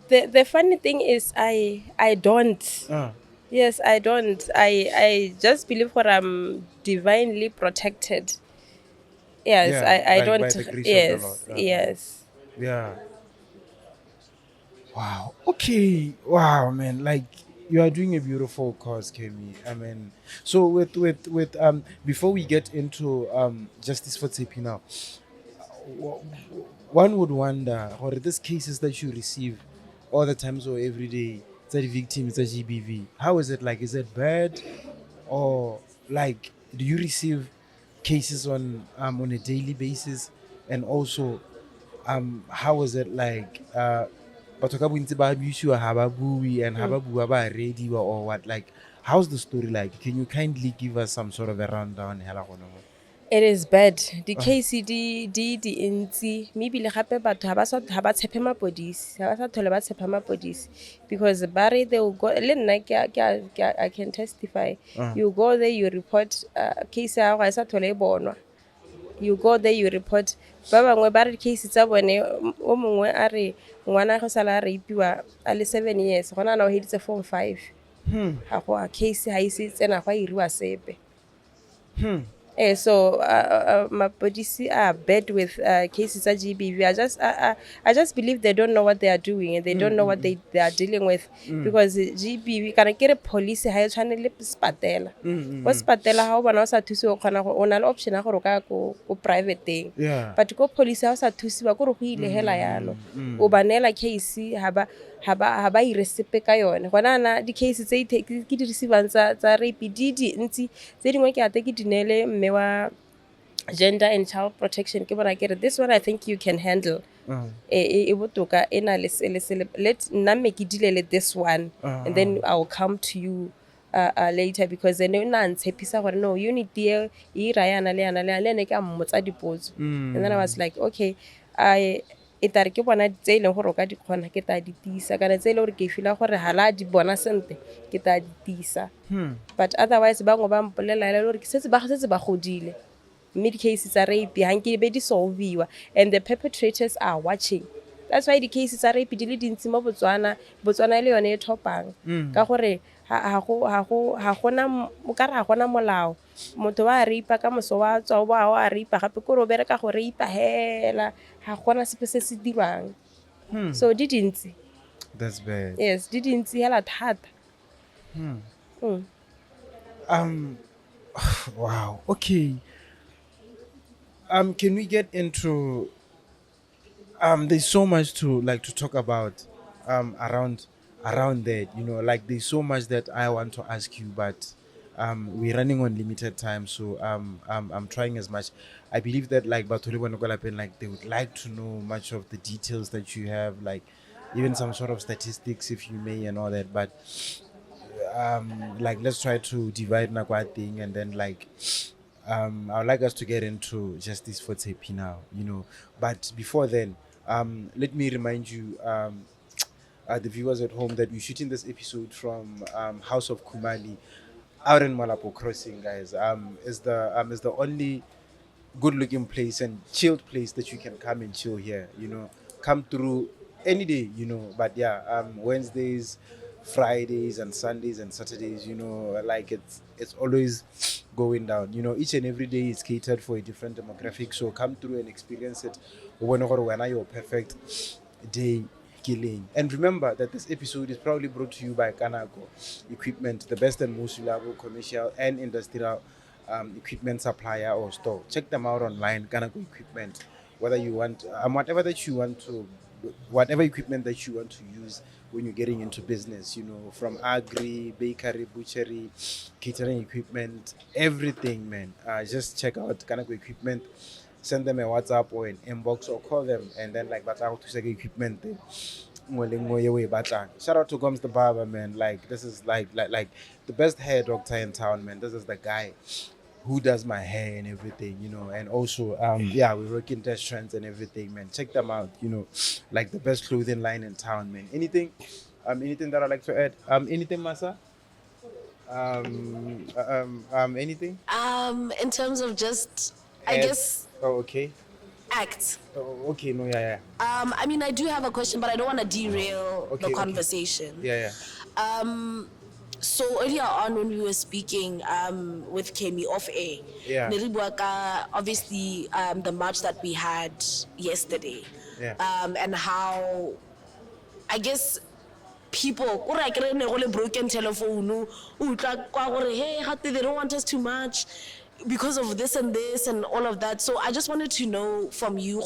The funny thing is I don't. Yes, I don't. I just believe that I'm divinely protected. Yes, yeah, I like don't. by the grace Yes, of the Lord. yes. Yeah. Wow. Okay. Wow, man. Like you are doing a beautiful cause, Kemmy. I mean, so with before we get into justice for Tshepi now, w- one would wonder, or these cases that you receive all the times or every day, the victims, the GBV. How is it like? Is it bad, or like do you receive cases on a daily basis, and also how is it like batho ka bontsi ba abuse ha ba bue and ha ba bua ba readiwa or what, like how's the story like? Can you kindly give us some sort of a rundown hela gone mo? It is bad. The case di ntsi mme ebile gape batho ha ba tshepe mapodisi ha ba sa tlhole ba tshepa mapodisi because ba re they will go le nna I can testify. You go there, you report case ya gago ga e sa tlhole e bonwa. You go there, you report. Ba bangwe ba re case tsa bone o mongwe a re ngwana go sala a rapiwa a le 7 years gona na o heditse form 5 ga go a case ha ise tsena go a iriwa sepe. So mapodisi are bad with cases of GBV. I just believe they don't know what they are doing and they don't know what they are dealing with because GBV kana ke re police ha e tshwane le spatela. Go spatela ha o bona o sa thusiwa khona go ona le option ya gore ka ko private thing. Yeah. But go police ha o sa thusiwa go re go ile hela yalo. O banela case ha ba iresepe ka yone gona na di case tse ke di receive tsa rape di ntsi tse dingwe ke ate ke dinele mme wa gender and child protection ke bona ke re this one I think you can handle e botoka ena le let nna me ke dilele this one and then I'll come to you later because then na ntshepisa gore no unity e rayana le yana le ne ke a mmotsa dipotso and then I was like okay e tare ke bona tse e leng gore o ka di kgona ke ta di tisa kana tse e leng gore ke fila gore hala di bona sente ke ta di tisa but otherwise bangwe ba mpolela le gore ke setse ba godile mme di-case tsa rape hanke be di solviwa and the perpetrators are watching. That's why di-case tsa rape di le dintsi mo Botswana e le yone e thopang ka gore ha gona molao motho wa ripa ka moso wa tswa wa ripa gape ko ro bereka go ripa hela ha gona sepe se se dirwang so di dintsi. That's bad. Yes, di dintsi hela thata. Wow. Okay. Can we get into there's so much to talk about around that, you know, like there's so much that I want to ask you, but we're running on limited time, so I'm trying as much. I believe that like like they would like to know much of the details that you have, like even some sort of statistics if you may and all that, but like let's try to divide Nakwa thing and then like I would like us to get into justice for Tshepi now, you know. But before then, let me remind you, the viewers at home, that we're shooting this episode from House of Kumali out in Malapo Crossing, guys. Is the only good-looking place and chilled place that you can come and chill here. You know, come through any day. You know, but yeah, Wednesdays, Fridays, and Sundays and Saturdays. You know, like it's always going down. You know, each and every day is catered for a different demographic. So come through and experience it. When are your perfect day killing. And remember that this episode is proudly brought to you by Kanako Equipment, the best and most reliable commercial and industrial equipment supplier or store. Check them out online, Kanako Equipment. Whether you want whatever equipment that you want to use when you're getting into business, you know, from agri, bakery, butchery, catering equipment, everything, man. Just check out Kanako Equipment. Send them a WhatsApp or an inbox or call them, and then like that's how to say equipment. Shout out to Goms the barber, man. Like this is like the best hair doctor in town, man. This is the guy who does my hair and everything, you know. And also we work in test trends and everything, man. Check them out, you know, like the best clothing line in town, man. Anything that I'd like to add? Anything, Masa? Anything? In terms of just, I guess. Oh, okay. Act. Oh, okay. No, yeah. I mean, I do have a question, but I don't want to derail the conversation. Yeah. So earlier on when we were speaking with Kemmy off air, obviously the march that we had yesterday, and how I guess people broken telephone, hey, they don't want us too much because of this and all of that. So I just wanted to know from you,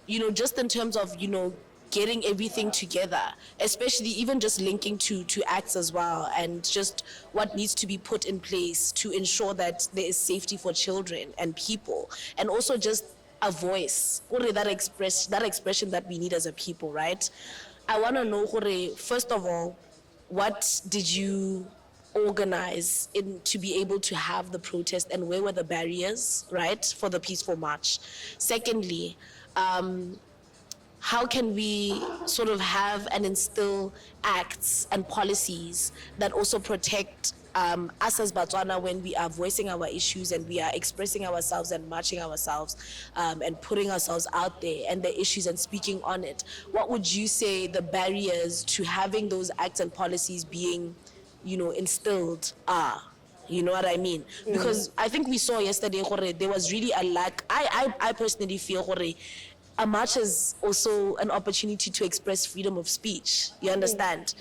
you know, just in terms of, you know, getting everything together, especially even just linking to acts as well, and just what needs to be put in place to ensure that there is safety for children and people, and also just a voice, that expression that we need as a people, right? I want to know, first of all, what did you organize to be able to have the protest, and where were the barriers, right, for the peaceful march? Secondly, how can we sort of have and instill acts and policies that also protect us as Botswana when we are voicing our issues and we are expressing ourselves and marching ourselves and putting ourselves out there and the issues and speaking on it? What would you say the barriers to having those acts and policies being, you know, instilled are? You know what I mean? Because I think we saw yesterday, there was really a lack. I personally feel, a march is also an opportunity to express freedom of speech. You understand?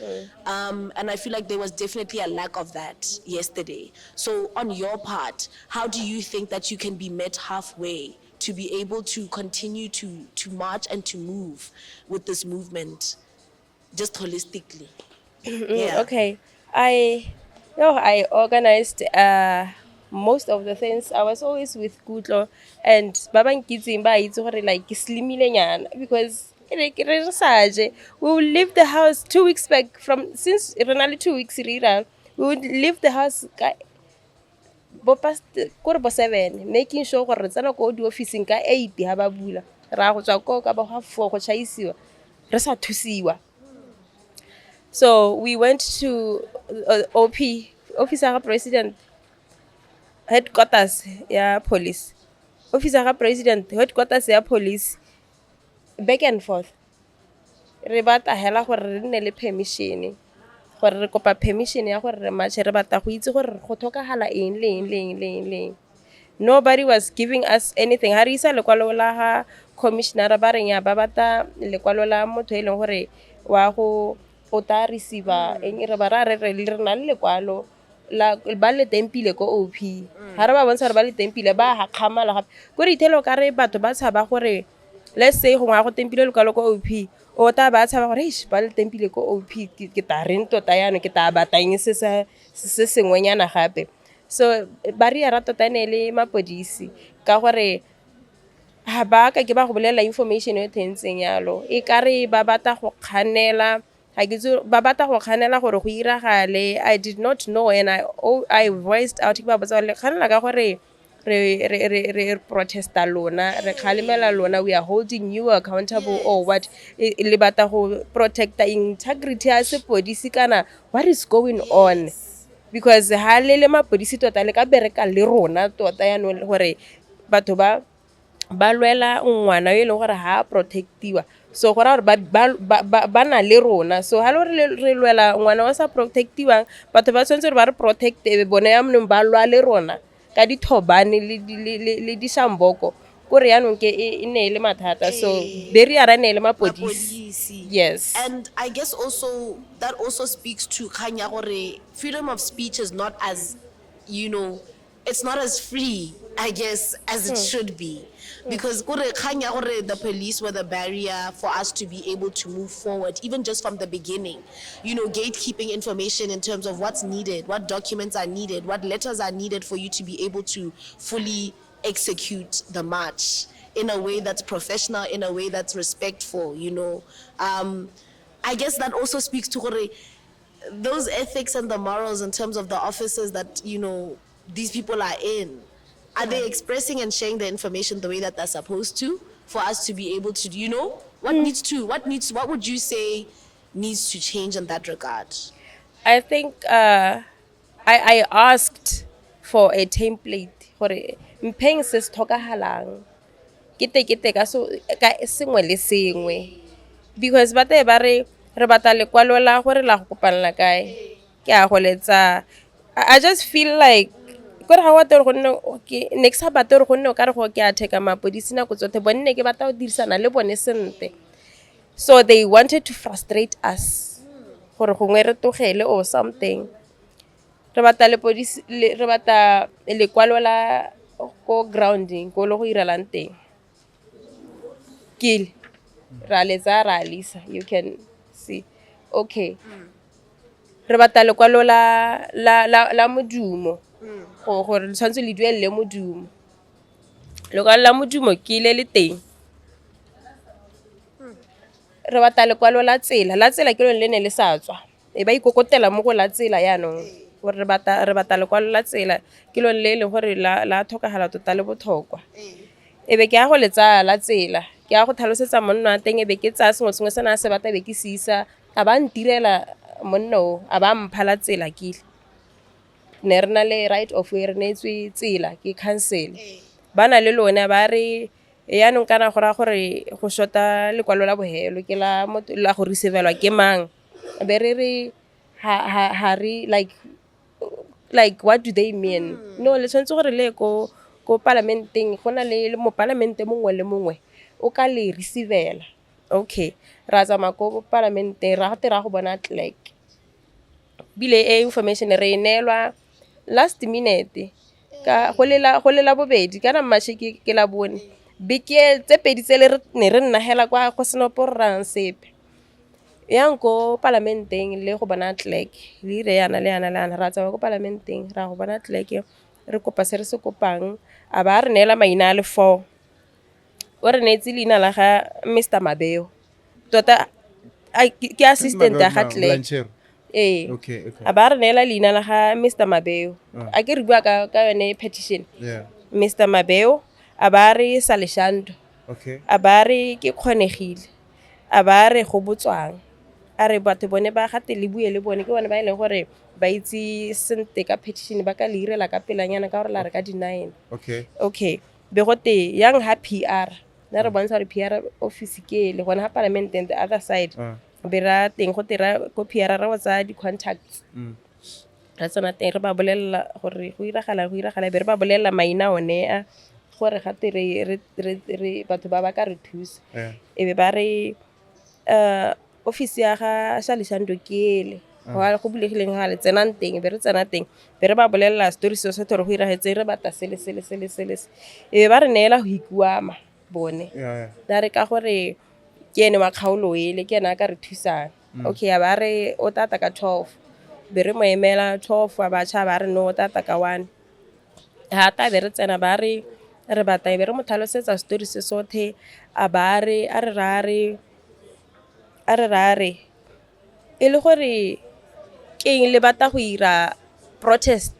And I feel like there was definitely a lack of that yesterday. So on your part, how do you think that you can be met halfway to be able to continue to march and to move with this movement just holistically? Okay. I organized most of the things. I was always with Kutlo, and babang kitsimba it's like slimile nyana, because we will leave the house 2 weeks back from, since Renali 2 weeks we would leave the house past 7, making sure gore tsana go di office ka 8 ha ba bula ra go tswa ko ka ba ha 4 go chaisiwa re sa thusiwa. So we went to officer president headquarters police, officer president headquarters police, back and forth. Re bata hela gore re nne le permission, gore re kopa permission ya gore re match, re bata go itse gore go tlhokagala eng. Nobody was giving us anything. Ha re isa lekwalo la ha commissioner ba reng ya ba bata lekwalo la motho e leng gore wa go o ta receiver eng re ba re na le lekwalo la ba le tempile ko OP. Ha re ba bontsha re ba le tempile ba ha khamala gape go re ithelo ka re batho ba tshaba gore let's say go go tempile lekwalo ko OP o ta ba tshaba gore ba le tempile ko OP ke ta reng tota yana ke ta batang se sengwenyana gape. So ba re ra tota ne le mapodisi ka gore ha ba ka ke ba go bolela information e tentseng yalo e ka re ba bata go kganela I did not know, and I voiced out ba botsa le khanela ka gore re protesta lona re khalimela lona, we are holding you accountable or what, le bata go protect the integrity ya sepodisi kana what is going on, because ha le mapodisi tota le ka bereka le rona tota ya no gore batho ba lwela ngwana yo le gore ha protectiwa. So gora ba na le rona, so ha le re lwela ngwana wa sa protectiwang batho ba tsentse ba re protect bone ya mne ba lwa le rona ka dithobane le di-shamboko kore yaanong ke e ne le mathata so beri ara ne le mapodisi. Yes. And I guess also that also speaks to kanya gore freedom of speech is not as, you know, it's not as free, I guess, as it should be. Because the police were the barrier for us to be able to move forward, even just from the beginning. You know, gatekeeping information in terms of what's needed, what documents are needed, what letters are needed for you to be able to fully execute the march in a way that's professional, in a way that's respectful, you know. I guess that also speaks to those ethics and the morals in terms of the offices that, you know, these people are in. Are they expressing and sharing the information the way that they're supposed to for us to be able to, you know, what would you say needs to change in that regard? I think I asked for a template gore mpeng se se tlhokagalang ke ka so ka sengwe le sengwe because ba re batla lekwalo la gore la go kopanela kae ke a go letsa. I just feel like kore ga wa tore go nne okay next time ba tore go nne o ka re go ke a theka mapodisi na go tsothe bonne ke batla go dirisana le bone sente, so they wanted to frustrate us gore gongwe re togele or something. Re batla lekwalo la ko grounding ko le go iralang teng kile ra letsa ra lisa, you can see okay. Re batla lekwalo la modumo gore le tshwanetse le duelle modumo, lekwalo la modumo kile le teng. Re batla lekwalo la tsela ke lone le ne le sa tswa e ba ikokotela mo go la tsela yaanong gore re batla lekwalo la tsela ke lone le leng gore la tlhokagala tota le botlhokwa. E be ke ya go letsa la tsela ke ya go tlhalosetsa monna wa teng e be ke tsaya sengwe se na se batla be ke sisa a ba ntirela monno a ba mphala tsela kile ne re na le right of way re neetswe tsela ke council ba na le lone ba re yaanong kana gore go shota lekwalo la bohelo ke la go risevelwa ke mang be re ha re like what do they mean? No, le tshwanetse gore le ko parlamenteng go na le mo parlamente mongwe le mongwe o ka le receiveela. Okay, ra tsamaya ko parlamenteng ra go bona clerk bile information re neelwa last minute ka go lela bobedi kana mmashe ke la bone beke tse pedi tse le re nna hela kwa go senoporang sepe yang ko parlamenteng le go bona clerk le re yana ra tswa ko parlamenteng ra go bona clerk re kopa se re se kopang a ba re neela maina le 4 o re neetse leina la ga Mr. Mabeo tota ke assistant ya ga clerk okay. A ba re neela leina la ga Mr. Mabeo a ke re bua ka yone petition Mr. Mabeo a ba re Saleshando a ba re ke kgonegile a ba re go botswang a re batho bone ba gate le bue le bone ke bone ba ile gore ba itse sente ka petition ba ka le irela ka pelanyana ka gore la re ka di9 okay be gote yang ha PR na re bontsha re PR office ke le gona ha parliament and the other side be ra teng go tera ko PR ra whatsa di contacts ra tsona teng re ba bolella gore go iragala be re ba bolella maina one a gore gate re batho ba ka re thusa e be ba re office ya ga Salishando kele go bulegileng ga le tsenang teng be re tsena teng be re ba bolella story se thore go iragetse re bata sele e ba re neela go ikuama bone da re ka gore ke ene wa kgaolo ele ke ena ka re thusang okay a ba re o tata ka 12 be re mo emela 12 wa batšha ba re no tata ka 1 ha ta be re tsena ba re bata be re mo tlhalosetsa story se sothe a ba re a re rare e le gore ke le bata go ira protest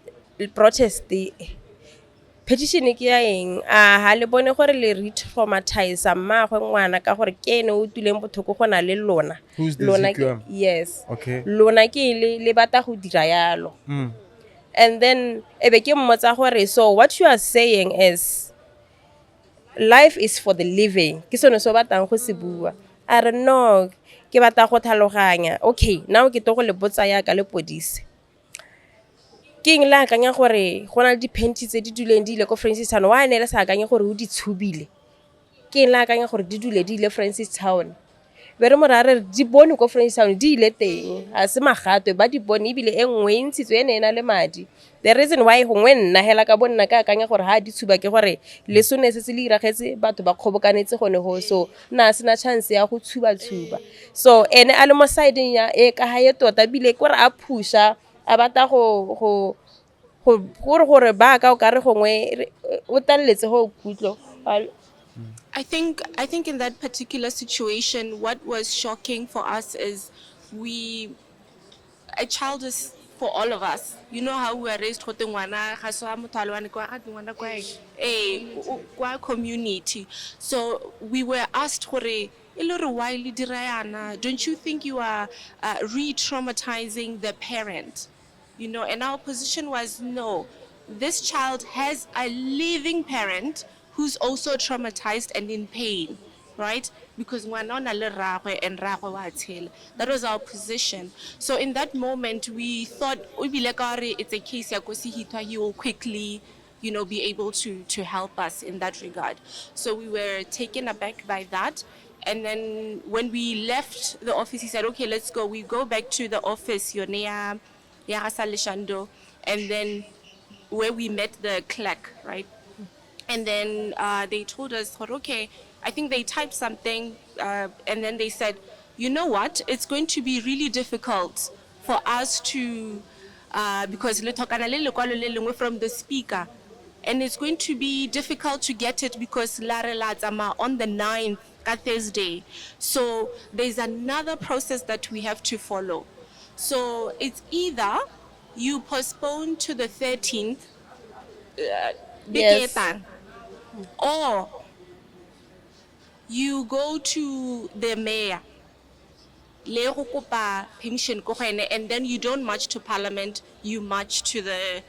petition ke ya eng a ha le bone gore le re-traumatize mmagwe ngwana ka gore ke ene o tuleng bothoko gona le lona yes lona ke le bata go dira yalo and then ebe ke mmotsa gore so what you are saying is life is for the living ke sone so batang go se bua a re no ke batla go tlhaloganya okay now ke to go le botsa ya ka le podise ke eng la akanya gore go na le di-panty tse di duleng di ile ko Francis Town wa ene le sa akanya gore o di tshubile ke eng la akanya gore di dule di ile Francis Town be re morare di bone ko Francis Town di ile teng a se magatwe ba di bone ebile e nngwe e ntshitswe ene ena le madi the reason why gongwe nna hela ka bonna ka akanya gore ha di tshuba ke gore lesone se le iragetse batho ba kgobokanetse gone go so na sena chance ya go tshuba so ene a le mo sideng ya e ka ha ye tota bile gore a pusha a bata go gore ba ka o ka re gongwe o talletse go kutlo I think in that particular situation, what was shocking for us is a child is for all of us. You know how we are raised kwa community. So we were asked, don't you think you are re-traumatizing the parent? You know, and our position was no. This child has a living parent who's also traumatized and in pain, right? Because that was our position. So in that moment, we thought it's a case he will quickly, you know, be able to help us in that regard. So we were taken aback by that. And then when we left the office, he said, okay, let's go. We go back to the office, and then where we met the clerk, right? And then they told us, okay, I think they typed something, and then they said, you know what, it's going to be really difficult for us to, because from the speaker, and it's going to be difficult to get it because on the 9th, Thursday. So there's another process that we have to follow. So it's either you postpone to the 13th, Yes. or you go to the mayor and then you don't march to parliament, you march to the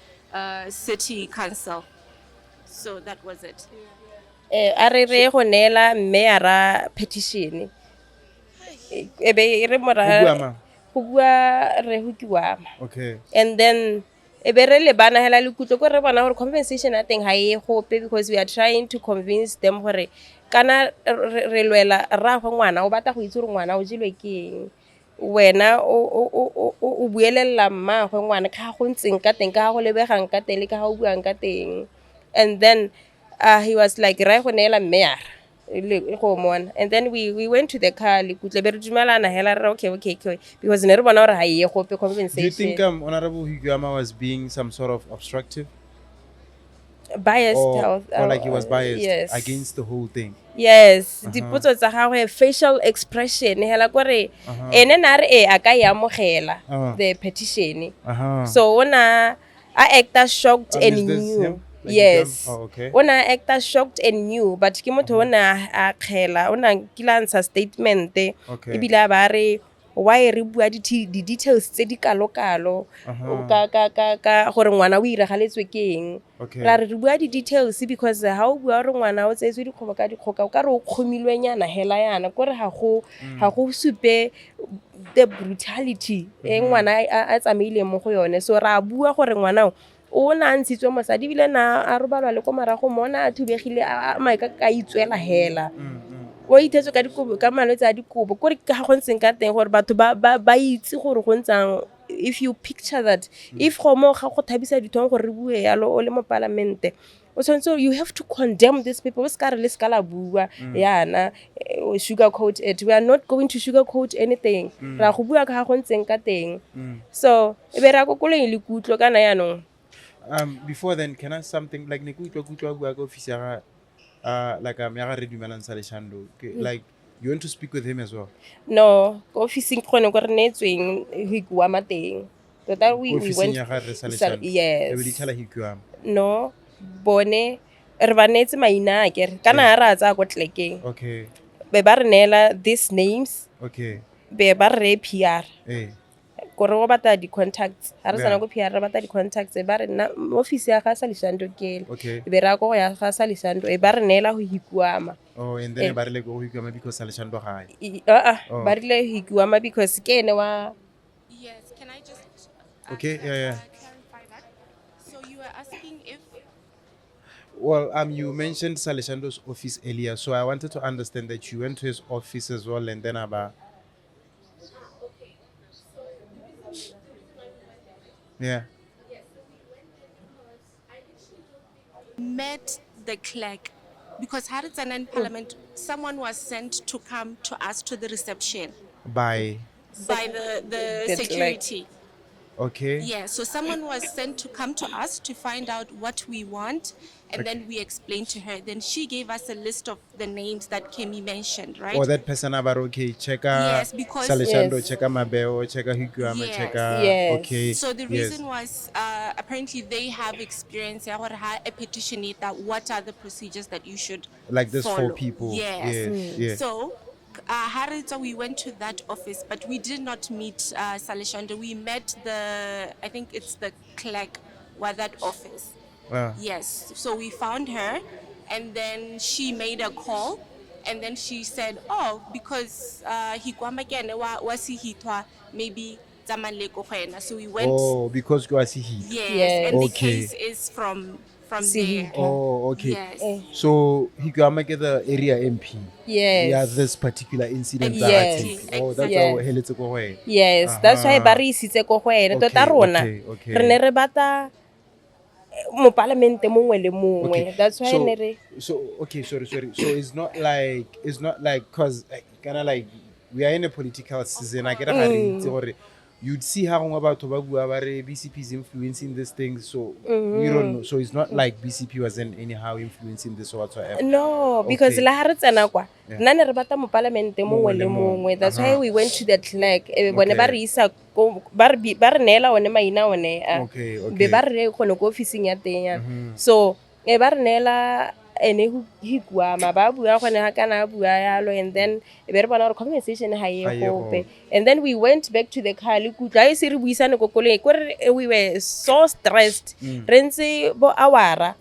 city council. So that was it. A re go neela mayor petition e be re mora go bua re ho kiwama Okay. and then e be re le bana hela le kutlo go re bona gore compensation a teng ha e gope because we are trying to convince them gore kana re lwela ra go ngwana o batla go itse gore ngwana o jilwe ke eng wena o buelela mma go ngwana ka go ntseng ka teng ka go lebegang ka teng le ka go buang ka teng and then he was like ra go neela mayor and then we went to the car le kutle be re dumelana hela re okay because ne re bona gore ha e gope compensation. Do you think Honorable Higuyama was being some sort of obstructive? Biased or like he was biased yes. against the whole thing? Yes, dipotso tsa gagwe facial expression hela gore ene na re a ka ya mogela the petition. So ona a actor shocked and knew. Like yes. Oh, okay. Ona actor shocked and knew but ke motho ona a khela ona kilansa statement ebile ba re why re bua di details tse di kalokalo ka gore ngwana o iragaletswe ke eng ra re bua di details because ha o bua re ngwana o tsetswe dikgobo ka dikgoka o ka re o khomilwe nyana hela yana gore ha go supe the brutality e ngwana a tsamaile mo go yone so ra bua gore ngwana o na ntshitswe mosadi bile na a robalwa le ko marago mona a thubegile a maika ka itswela hela o ithetse ka dikobo ka malwetse a dikobo gore ka go ntseng ka teng gore batho ba itse gore go ntsang if you picture that if go mo ga go thabisa dithong gore re bue yalo o le mo parlamente so you have to condemn these people ska re le ska la bua yana sugarcoat it we are not going to sugarcoat anything ra go bua ka go ntseng ka teng so e be ra go koleng le kutlo kana yanong. Before then, can I ask something like office like like you want to speak with him as well? No, office khone go re netsweng Higuyama teng. Tota we went yes. No, bone re ba netse maina akere kana ra tsa go tlekeng. Okay. Be ba re nela these names. Okay. Be ba re PR. Gore go bata di contacts ha re sana go PR re bata di contacts e ba re na office ya ga Salisando kele e be ra go ya ga Salisando e ba re nela go Higuyama. Oh, and then ba re le go Higuyama because Salisando ga ba re le Higuyama because ke ene wa. Yes, can I just okay, yeah. clarify that? Well, you mentioned Saleshando's office earlier, so I wanted to understand that you went to his office as well, and then about. Yeah. Met the clerk because Haritsana in Parliament, someone was sent to come to us to the reception By. by the The security. Okay. Yeah, so someone was sent to come to us to find out what we want, and then we explained to her. Then she gave us a list of the names that Kemmy mentioned, right? Or that person about okay, check Yes, because Saleshando, Yes. check Mabeo, check Higuama, Yes. check Yes. okay. So the yes. reason was apparently they have experience ya gore ha a petition that what are the procedures that you should Like this follow. for people. Yes. Yeah. So Haritsa, we went to that office, but we did not meet Saleshando. We met I think it's the clerk at that office. Yes. So we found her, and then she made a call, and then she said, "Oh, because he maybe so we went." Oh, because you are he. Yes, Yes. and the Okay. case is from See, there. Oh, okay. Yes. So Higuama get the area MP. Yes. Yeah, this particular incident. Exactly, Oh, that's exactly. how hell it's go away. Yes, that's why ba re isitse ko go ene tota rona okay. re ne re bata mo parlamente mongwe le mongwe. Okay. That's why so, ne re okay, sorry. So it's not like cause kind of like we are in a political season. I get you'd see how about BCP is influencing this thing. So we don't know. So it's not like BCP wasn't anyhow influencing this whatsoever. No, because la ha re tsena kwa nna ne re bata mo parlamente mongwe le mongwe. That's why we went to the clerk. Bone ba re isa ko ba re neela one maina one Okay. be ba re gone ko officing ya teng ya. So ba re neela ene hikuama ba bua gone ha kana bua yalo, and then be re bona gore conversation ha ye gope, and then we went back to the car le kutla e se re buisane ko koleng we were so stressed re ntse bo awara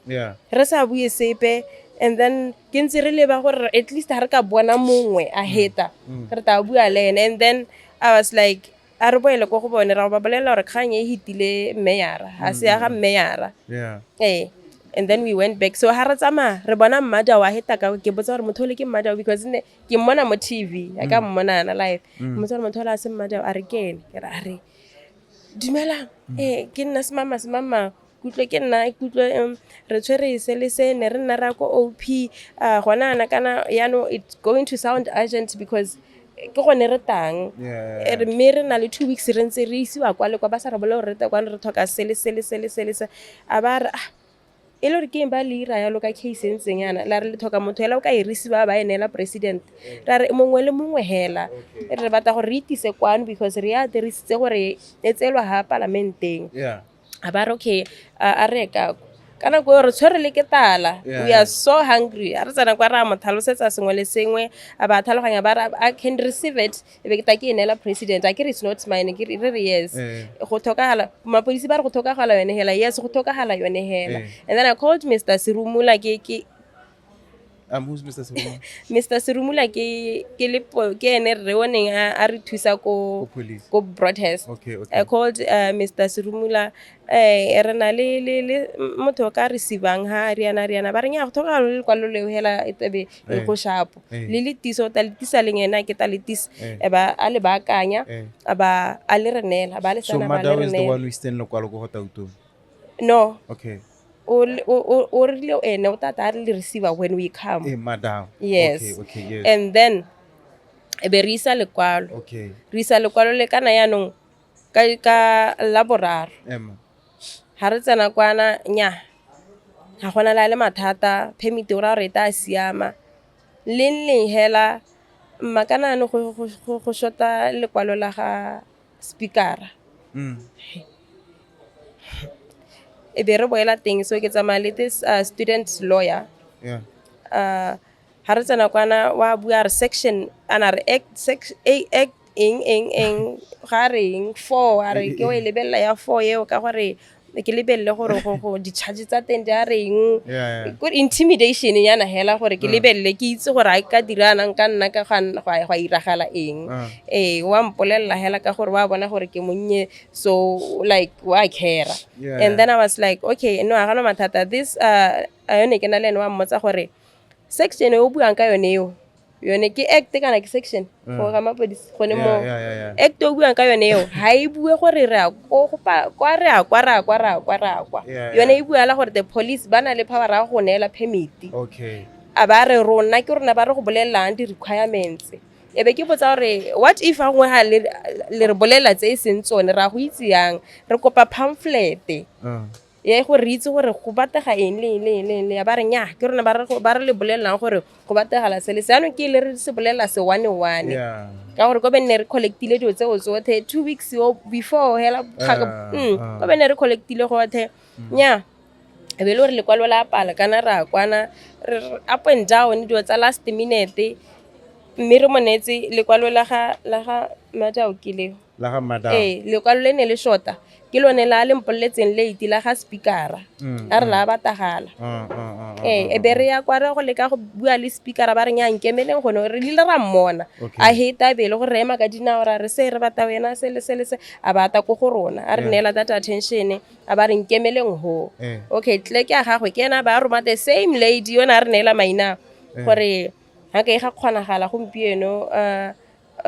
re sa bue sepe, and then ke ntse re leba gore at least ha re ka bona mongwe a heta re ta bua le ene, and then I was like a re boele go bone ra ba bolela gore kgang e hitile mmeyara ha se ya ga mmeyara. And then we went back. So ha re tsama re bona mmada wa heta ka ke botsa gore motho le ke mmada because ke mmona mo TV ka mmona na live motho motho la se mmada a re kene ke ra re dumela ke nna semama kutlo ke nna kutlo re tshwere sele se ne re nna ra ko OP gona na kana yano it's going to sound urgent because ke gone re tang re me re na le 2 weeks re ntse re isiwa kwa le kwa ba sa re bolela re ta kwa re thoka sele a ba re e le gore ke ba le ira yalo ka case ntseng yana la re le thoka motho hela o ka e receive ba enela president ra re mongwe le mongwe hela re bata gore re itise kwano because re ya dirisitse gore e tselwa ha parlamenteng a ba re okay a reka kana go re tshwere le ke tala we are so hungry a re tsana kwa ra mo tlhalosetsa sengwe le sengwe a ba tlhaloganya ba ra I can receive it e be ke ta ke enela president a ke it's not mine ke re yes go thokagala mapolisi ba re go thokagala yone hela yes go thokagala yone hela, and then I called Mr. Sirumula who's Mr. Sirumula? Mr. Sirumula ke ene re oneng a re thusa ko broadcast. Okay. I called Mr. Sirumula re na le motho ka receivang ha riana ba re nya go thoka le kwalo le hela etebe go shapo le tiso ta letisa le ngena ke ta letisa e ba a le ba akanya a ba a le renela ba le sana ba le renela. So Madam is the one who stand lo kwalo go hota uto? No. Okay. Or ene o tata le receiver when we come. Madam. Yes. Okay, yes. And then be re isa lekwalo. Okay. Re isa lekwalo le kana yanong ka laboraro. Ha re tsena kwana nya ga gona le mathata permit o ra re ta siama le hela makana no go shota lekwalo la ga speaker. E be re boela teng so ke tsamaya le this student lawyer ha re tsena kwana wa bua re section ana re act eng ga reng 4 a re ke o lebella ya 4 eo ka gore ke lebelle gore go di-charge tsa teng di a reng Yeah. intimidation yana hela gore ke lebelle ke itse gore a ka dirana nka nna ka ga iragala eng wa mpolelela hela ka gore wa bona gore ke monnye so like wa care and then I was like okay no ga no mathata this yone ke na le ene wa mmotsa gore section o buang ka yone eo yone ke act kana ke section go ga mapodisi gone mo act o buang ka yone eo ha e bue gore re a go kwa yone e bua la gore the police ba na le power ra go neela permit Okay. a ba re rona ke rona ba re go bolelelang di requirements ebe ke botsa gore what if a ngwe ha le re bolela tse seng tsone ra go itse yang re kopa pamphlet ye go re itse gore go batega eng le ba re nya ke rona ba re le bolelelang gore go bategala se le sano ke le re se bolela se one ka gore go benne re collectile dio tse o tsothe 2 weeks before hela go benne re collectile go the nya ebe le re le kwalo la pala kana ra kwana up and down dio tsa last minute mme re monetse le kwalo la ga madao ke le la ga madao le kwalo le ne le shota ke lone la le mpoletseng late la ga speakera a re la batagala e be re ya kwa re go leka go bua le speakera ba re nya nkemeleng gone re le ra mmona a heta be le go rema ka dinao ra re se re bata wena se a bata go go rona a re neela that attention a ba re nkemeleng ho okay tle ke a gagwe ke ena ba roma the same lady yona a re neela maina gore ha ke ga kgonagala gompieno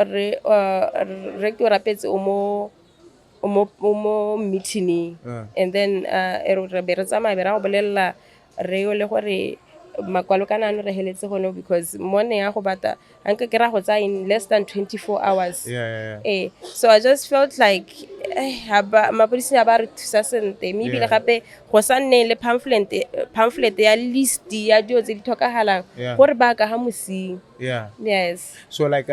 re ke rapetse o mo meeting and then re be re tsamaya be ra go bolelela re yo le gore makwalo kana ano re heletse gone because morning ya go bata hanke ke ra go tsa in less than 24 hours so I just felt like mapodisi ba re thusa sente mme bile gape go sa nne le pamphlet ya list ya dio tse di tlhokagalang gore ba ka ha mosing yes so like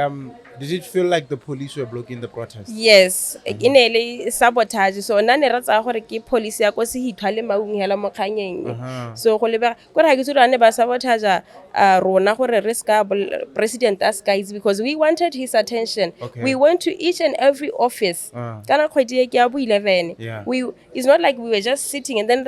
did it feel like the police were blocking the protest? Yes inele sabotage so nna ne ra tsa gore ke police ya go se hithwa le maung hela mo khanyeng so go leba gore ha ke tsore ne ba sabotage rona gore re ska president as guys because we wanted his attention we went to each and every office kana khwedi ke ya bo 11 it's not like we were just sitting and then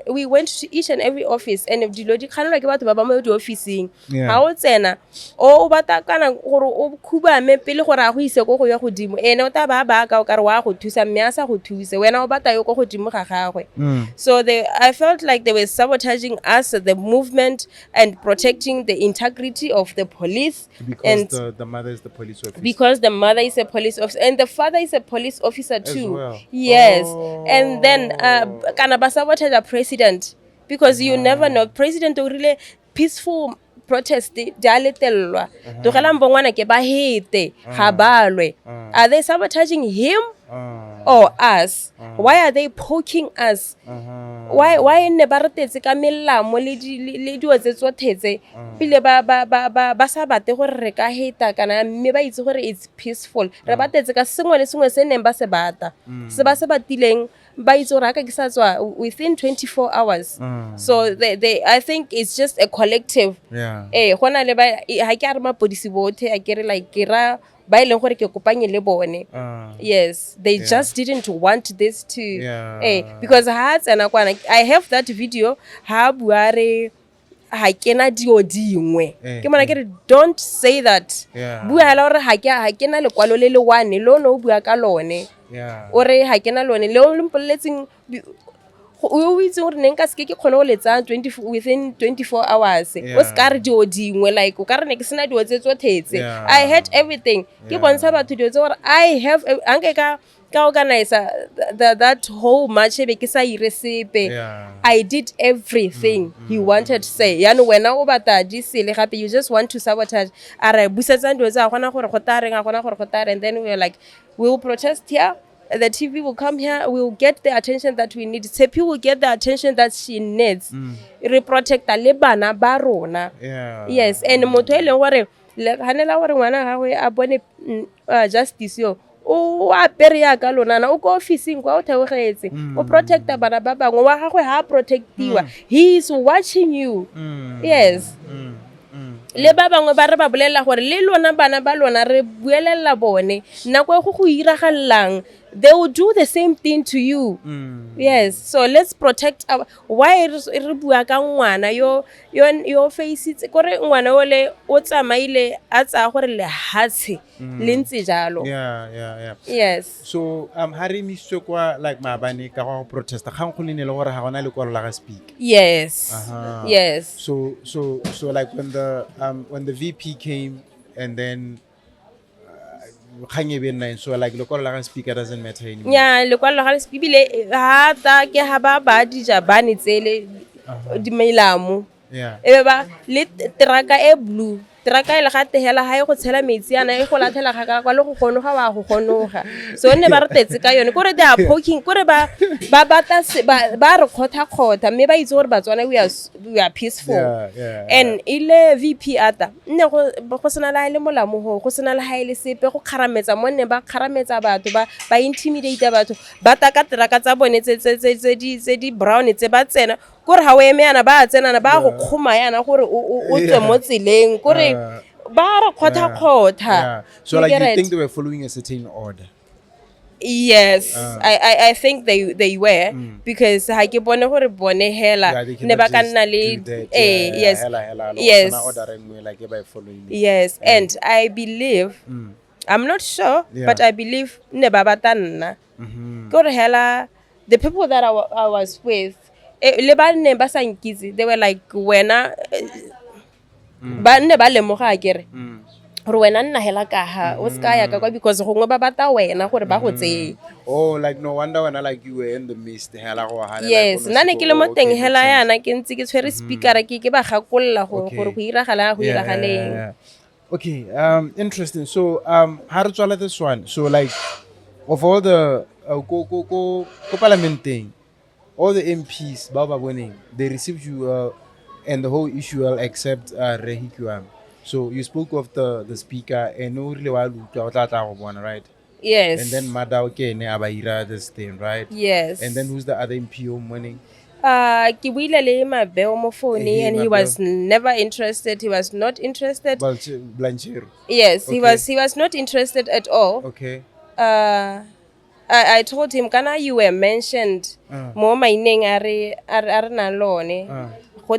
we went to each and every office and if dilo di khanelwa ke batho ba ba mo di officing ha o tsena o bata kana gore o khuba me pele gore a go ise go ya godimo ene o ta ba ka o ka re wa go thusa mme a sa go thuse wena o bata yo go godimo ga gagwe so I felt like they were sabotaging us the movement and protecting the integrity of the police because the mother is the police officer because the mother is a police officer and the father is a police officer too yes and then kana ba sabotage a president because you never know president o really peaceful protest dialetelwa togela mbongwana ke ba hete ga balwe are they sabotaging him or us why are they poking us why ne ba retetse ka mellamo le dio tse tsothetse pile ba sa bate gore re ka heta kana mme ba itse gore it's peaceful re batetse ka sengwe le sengwe se neng ba se bata se ba se batileng ba itse gore ka ke sa tswa within 24 hours so they I think it's just a collective gona le ba ha ke re mapodisi bothe a ke re like ke ra ba ile gore ke kopanye le bone yes they just didn't want this to because tsena kwana I have that video ha buare ha kena dio dingwe ke mona ke re don't say that bua la gore ha kena le kwalo le one lo no bua ka lone ore ha kena lone le o mpoletseng o itse gore neng ka se ke khona go letsa within 24 hours o ska re dio dingwe like o ka re ne ke sena dio tse tsothetse I had everything ke bontsha batho dio tse gore I have anke ka organize that whole match be ke sa iresepe I did everything he wanted to say yana wena o bata di sele gape you just want to sabotage are busetsa dio tsa gona gore go tareng a gona gore go tare and then we were like we will protest here the TV will come here we will get the attention that we need Tshepi will get the attention that she needs re protecta le bana ba rona yes and motho e leng gore le hanela gore ngwana gagwe a bone justice yo o apere ya ka lona na o go officing kwa o theogetse o protecta bana ba bangwe wa gagwe ha protectiwa he is watching you yes le ba bangwe ba re ba bolela gore le lona bana ba lona re buelela bone nako go iragalang they will do the same thing to you. Yes, so let's protect our. Why re bua ka ngwana yo face it kore ngwana ole o tsamaile a tsa gore le hatshe le ntse jalo. Yeah. Yes. So ha re miswe kwa like maabane ka go protesta gang go nne le gore ga gona le kwalo la ga speak. Yes. Yes. So like when the VP came and then so like local language speaker doesn't matter anymore. Yeah, local language bibile ha ta ke ha ba dija bane tsele di mailamu. Yeah. Ebe ba le traka e blue. Traka ile ga tehela ha e go tshela metsi ana e go lathela ga kwa le go gonoga wa go gonoga. So ne ba re tetse ka yone gore they are poking gore ba bata ba re khotha mme ba itse gore Botswana we are peaceful. Yeah. And ile VP ata nne go sena la ile molamo go sena la haile sepe go kharametsa monne ba kharametsa batho ba intimidate batho ba ta ka traka tsa bone tse di brown tse ba tsena gore ha o eme yana ba tsena ba go khoma yana gore o tswe mo tseleng gore ba re khotha. So like you think they were following a certain order? Yes, I think they were because ha ke bone gore bone hela ne ba ka nna le yes yes and I believe I'm not sure but I believe ne ba bata nna gore hela the people that I was with le ba ne ba sa nkitse they were like wena ba ne ba lemoga akere gore wena nna hela ka ha o ska ya ka kwa because gongwe ba bata wena gore ba go tseye. Oh, like no wonder when I like you were in the mist hela go ha. Yes, nna ne ke le mo teng hela yana ke ntse ke tshwere speaker ke ba gakolla gore go iragaleng. Okay, interesting. So how to swallow this one? So like of all the go parliament thing, all the MPs Baba winning, they received you and the whole issue except Resthephile. So you spoke of the speaker and no really right? Yes. And then Madao Kene Abaira this thing, right? Yes. And then who's the other MPO winning? Ke buile le Mabeo mo phone and he was never interested. He was not interested. Blanchero. Yes, okay. he was not interested at all. Okay. I told him, "Kana you were mentioned mo maineng are na lone.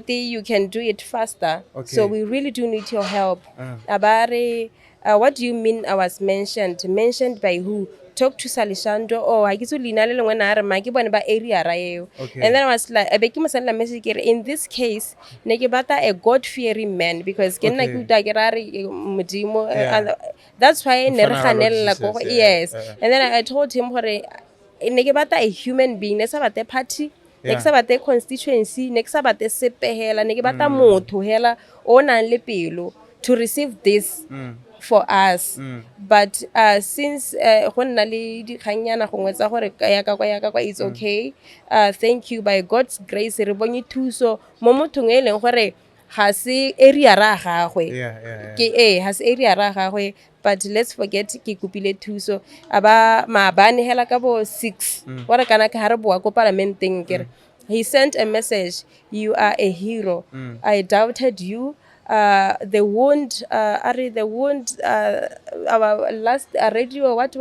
You can do it faster. Okay. So we really do need your help." Abare, what do you mean I was mentioned? Mentioned by who? Talk to Salishando or I get to Lina when I remake ba area rayo. And then I was like, I became a message in this case, Negibata a God fearing man because Kenna Kudagerari Mudimo that's why yes. And then I told him Negibata a human being, next about the party. Next about the constituency, next about the sepehela, negibata motho hela ona le pelo to receive this for us. But since gonna le dikganyana gongwe tsa gore ya ka it's okay. Thank you, by God's grace re bone thuso mo mothong e leng gore ga se area ra gagwe ke has area ra gagwe. But let's forget ke kupile thuso aba maabane hela ka bo 6 wara kana ka Rea Bua ko parliamenting kere he sent a message, "You are a hero. I doubted you. The wound our last radio what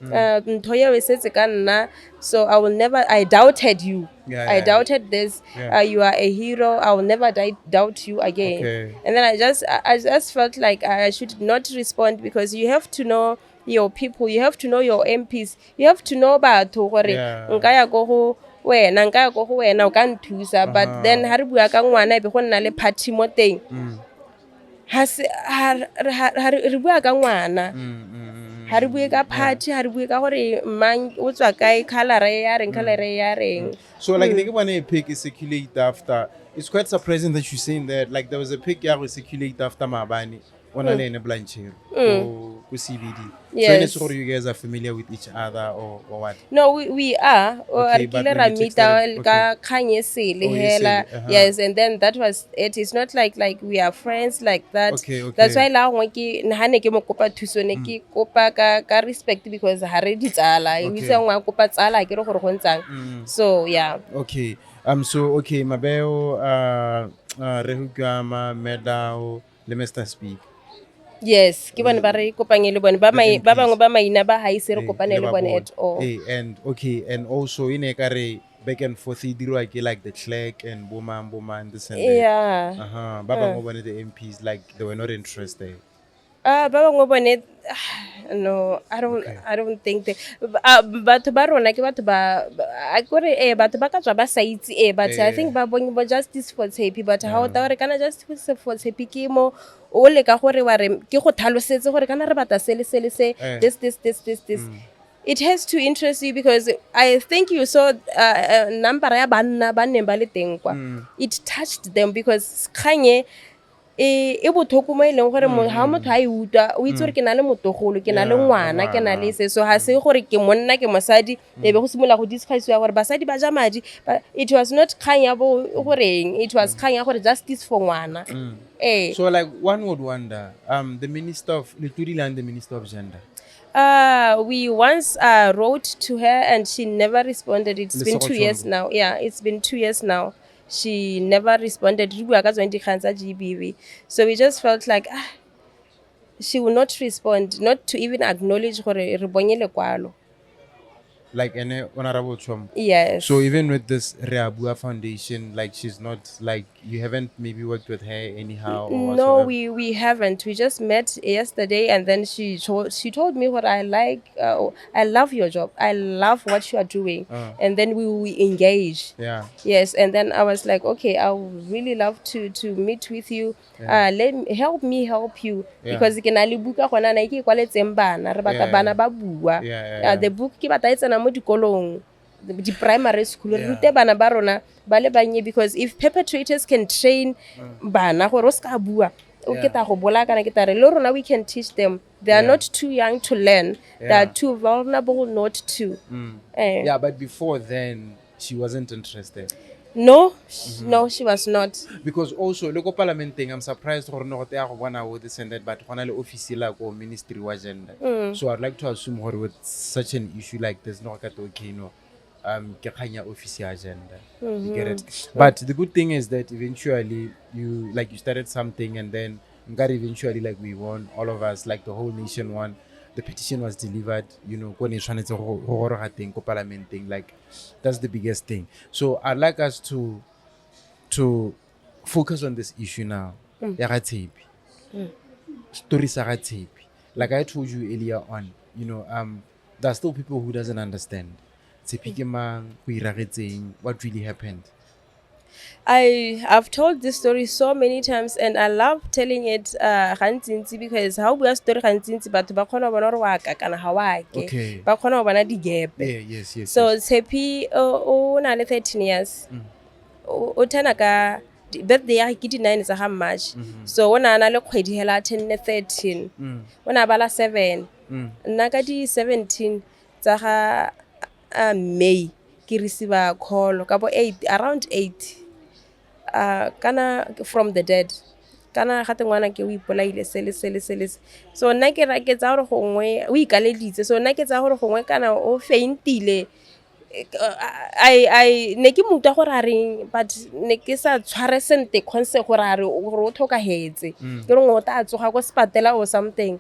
Ntoya we says kanna, so I doubted you. I doubted this. You are a hero. I will never doubt you again." Okay. And then I just felt like I should not respond because you have to know your people, you have to know your MPs, you have to know batho gore nka ya go wena nka go wena o ka nthusa. But then ha re bua ka ngwana e be go nna le party mo teng ha re bua ka ngwana ha re bue ka party ha re bue ka gore mang o tswa kae color ya reng. So like nigga when a pic is circulate after, it's quite surprising that you're saying that. Like there was a pic that was circulate after Mabani on a lane Blanchero or CBD. Yes. So you guys are familiar with each other or what? No, we are. Okay, but when you texted- Yes, and then that was it. It's not like we are friends like that. Okay. That's why la ngwe ke nahane ke mo kopa thuso ne ke kopa ka respect because ha re di tsala. E bitsa ngwa kopa tsala ke re gore go ntsang. So yeah. Okay. Okay, Mabeo Resthephile Medao le Mr. Speak. Yes, ke bone ba re kopanye le bone ba bangwe ba maina ba ha ise re kopane le bone at all. And okay, and also in a kare back and forth dirwa ke like the clerk and boman this and that. Yeah. Ba bangwe bone the MPs like they were not interested. Ba bangwe bone no, I don't think they batho ba rona ke batho ba a kore batho ba ka tswa ba sa itse but I think ba bone bo justice for Tshepi but how ta re kana justice for Tshepi ke mo o le ka gore wa re ke go tlhalosetse gore kana re bata se this. It has to interest you because I think you saw number ya banna ba neng ba le teng kwa. It touched them because kganye e botlhoko mo e leng gore ha motho a e utlwa o itse gore ke na le motogolo ke na le ngwana ke na le se so ha se gore ke monna ke mosadi be go simola go discussiwa gore basadi ba ja madi it was not kgang ya bo goreng it was kgang ya gore justice for ngwana. So like one would wonder the minister of the minister of gender. We once wrote to her and she never responded. It's been 2 years now. Yeah, it's been 2 years now. She never responded. So we just felt like she will not respond, not to even acknowledge gore re bone lekwalo. Like honorable Trump. Yes. So even with this Rea Bua Foundation, like she's not like you haven't maybe worked with her anyhow. Or no, we haven't. We just met yesterday, and then she told me what I like. I love your job. I love what you are doing, and then we engage. Yeah. Yes, and then I was like, okay, I would really love to meet with you. Help me help you because ke na le buka gona na ke kwaletseng bana re batla bana ba bua. The book ke batla etsana mo dikolong the primary school re rute bana ba rona ba le banye because if perpetrators can train bana gore o ska bua o ke ta go bola kana ke ta re le rona we can teach them. They are not too young to learn. They are too vulnerable not to. Yeah, but before then she wasn't interested. No, no, she was not. Because also, local parliament thing, I'm surprised or not there one hour this and that, but one office like or ministry was gender. So I'd like to assume her with such an issue like this, no okay, no, kekanya office agenda. You get it? But the good thing is that eventually you started something and then got eventually like we won, all of us, like the whole nation won. The petition was delivered, you know, parliament thing, like that's the biggest thing. So I'd like us to focus on this issue now. Stories are Tshepi. Like I told you earlier on, you know, there are still people who doesn't understand. What really happened. I've told this story so many times and I love telling it because how we are story gantsi batho ba khona bona re wa ka kana ha wa ke ba khona bona di gap. Yes. So Tshepi o na le 13 years. O tana ka birthday ya ke di 9 tsa March. So ona na le kgwedi hela 10 ne 13. Ona bala 7. Nna ka di 17 tsa ga May ke receive a call ka bo 8 around 8. Kana from the dead kana ga tengwana ke o ipolaile sele so nna ke ra ke tsa gore gongwe o ikaleditse so nna ke tsa gore gongwe kana o faintile I ne ke muta gore a reng but ne ke sa tshware sente concept gore a re o tlhokahetse ke re ngo ta tsoga go spatela or something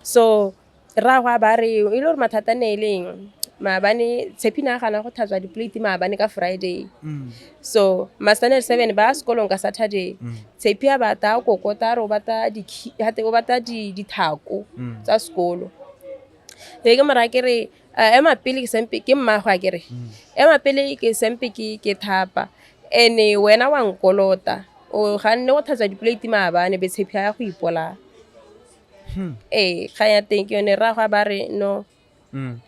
so ra gwa ba re ile gore mathata ne eleng maabane Tshepi na gana go thatswa di-plate maabane ka Friday. So Master 7 ba sekolong ka Saturday. Tshepi a bata kokota re o bata di thako tsa sekolo. Be ke mara ke re ema pele ke sempe ke mma gwa ke re. Ema pele ke sempe ke thapa. Ene wena wa nkolota. O ganne go thatswa di-plate maabane be Tshepi ya go ipola. Ga ya teng ke yone ra gwa ba re no.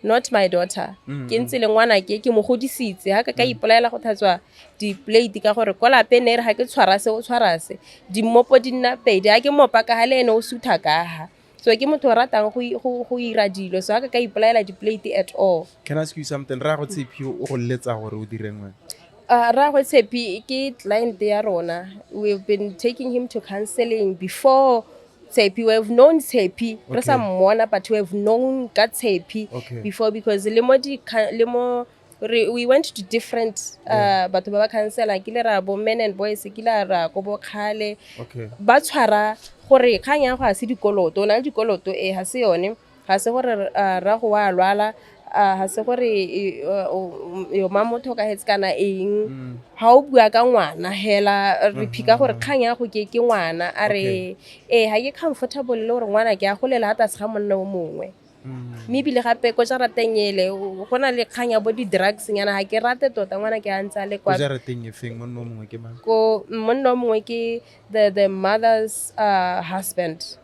Not my daughter. Ke ntse le ngwana ke mo godisitse ha ka ipolaela go thatswa di-plate ka gore kwa lapeng ne re ha ke tshwara se o tshwara se di mmopo di nna pedi ha ke mopa ka ha le ene o sutha ka ha so ke motho ratang go ira dilo so ha ka ipolaela di-plate at all. Can I ask you something? Ra go Tshepi o go letsa gore o direng wena? Ra go Tshepi ke client ya rona. We've been taking him to counseling before Tshepi. We've known Tshepi, but we have known Tshepi before because le mo we went to different batho ba ba counselor ke le ra bo men and boys ke la ra go bo khale ba tshwara gore kgang ya go a se dikoloto o na le dikoloto ha se yone ga se gore ra go wa lwala ha se gore yo mamotho ka hetse kana eng ha o bua ka ngwana hela re phika gore kgang ya go ke ngwana a re ha ke comfortable le gore ngwana ke a golela hata se ga monna o mongwe mme bile gape ko jarateng ele go na le kgang ya bo di-drugs nyana ga ke rate tota ngwana ke a ntse a le kwa jarateng e feng monna o mongwe ke mang ko monna o mongwe ke the mother's husband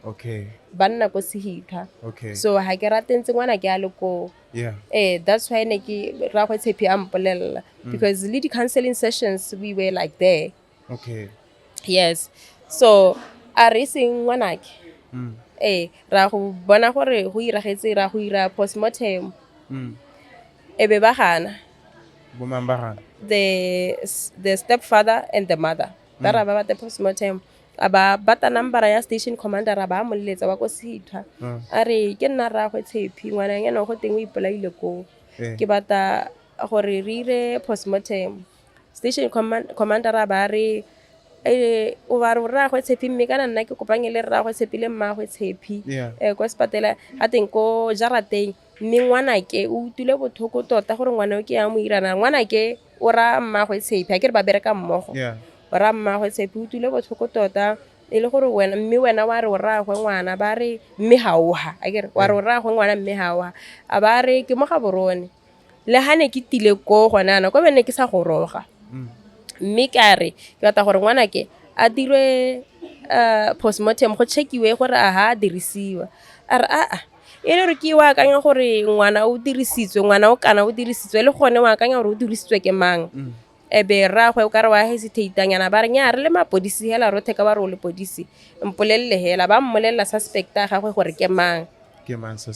banna ko sehika so ga ke rate ntse ngwana ke a le ko that's why ne ke ra go Tshepi a mpolelela because le di-counseling sessions we were like there yes so a re seng ngwanake ra go bona gore go iragetse ra go ira postmortem be ba gana bo mang ba gana the stepfather and the mother ba ra ba postmortem aba bata number ya station commander ba moletsa wa go sithwa a re ke nna ra go Tshepi ngwana ngena go teng o ipolaile ko ke bata gore re ire postmortem station commander ba re o ba re ra go Tshepi mme kana nna ke kopanye le ra go Tshepi le mma go Tshepi go spatela a teng ko jarateng mme ngwana ke o tule bothoko tota gore ngwana o ke ya mo irana ngwana ke o ra mma go Tshepi a ke re ba bereka mmogo ra mma go Tshepi o tule bothoko tota e le gore wena mme wena wa re o ra go ngwana ba re mme haoha a ke re wa re o ra go ngwana mme haoha a ba re ke mo ga borone le hane ke tile ko gona ko bene ke sa goroga mme ka re ke batla gore ngwana ke a dirwe postmortem go checkiwe gore a ha dirisiwa a re e le re ke wa akanya gore ngwana o dirisitswe ngwana o kana o dirisitswe le gone wa akanya gore o dirisitswe ke mang be ra go ka re wa hesitate nyana ba re nya re le mapodisi hela rothe ka ba re o le podisi mpolelle hela ba mmolelela suspect ga gagwe gore ke mang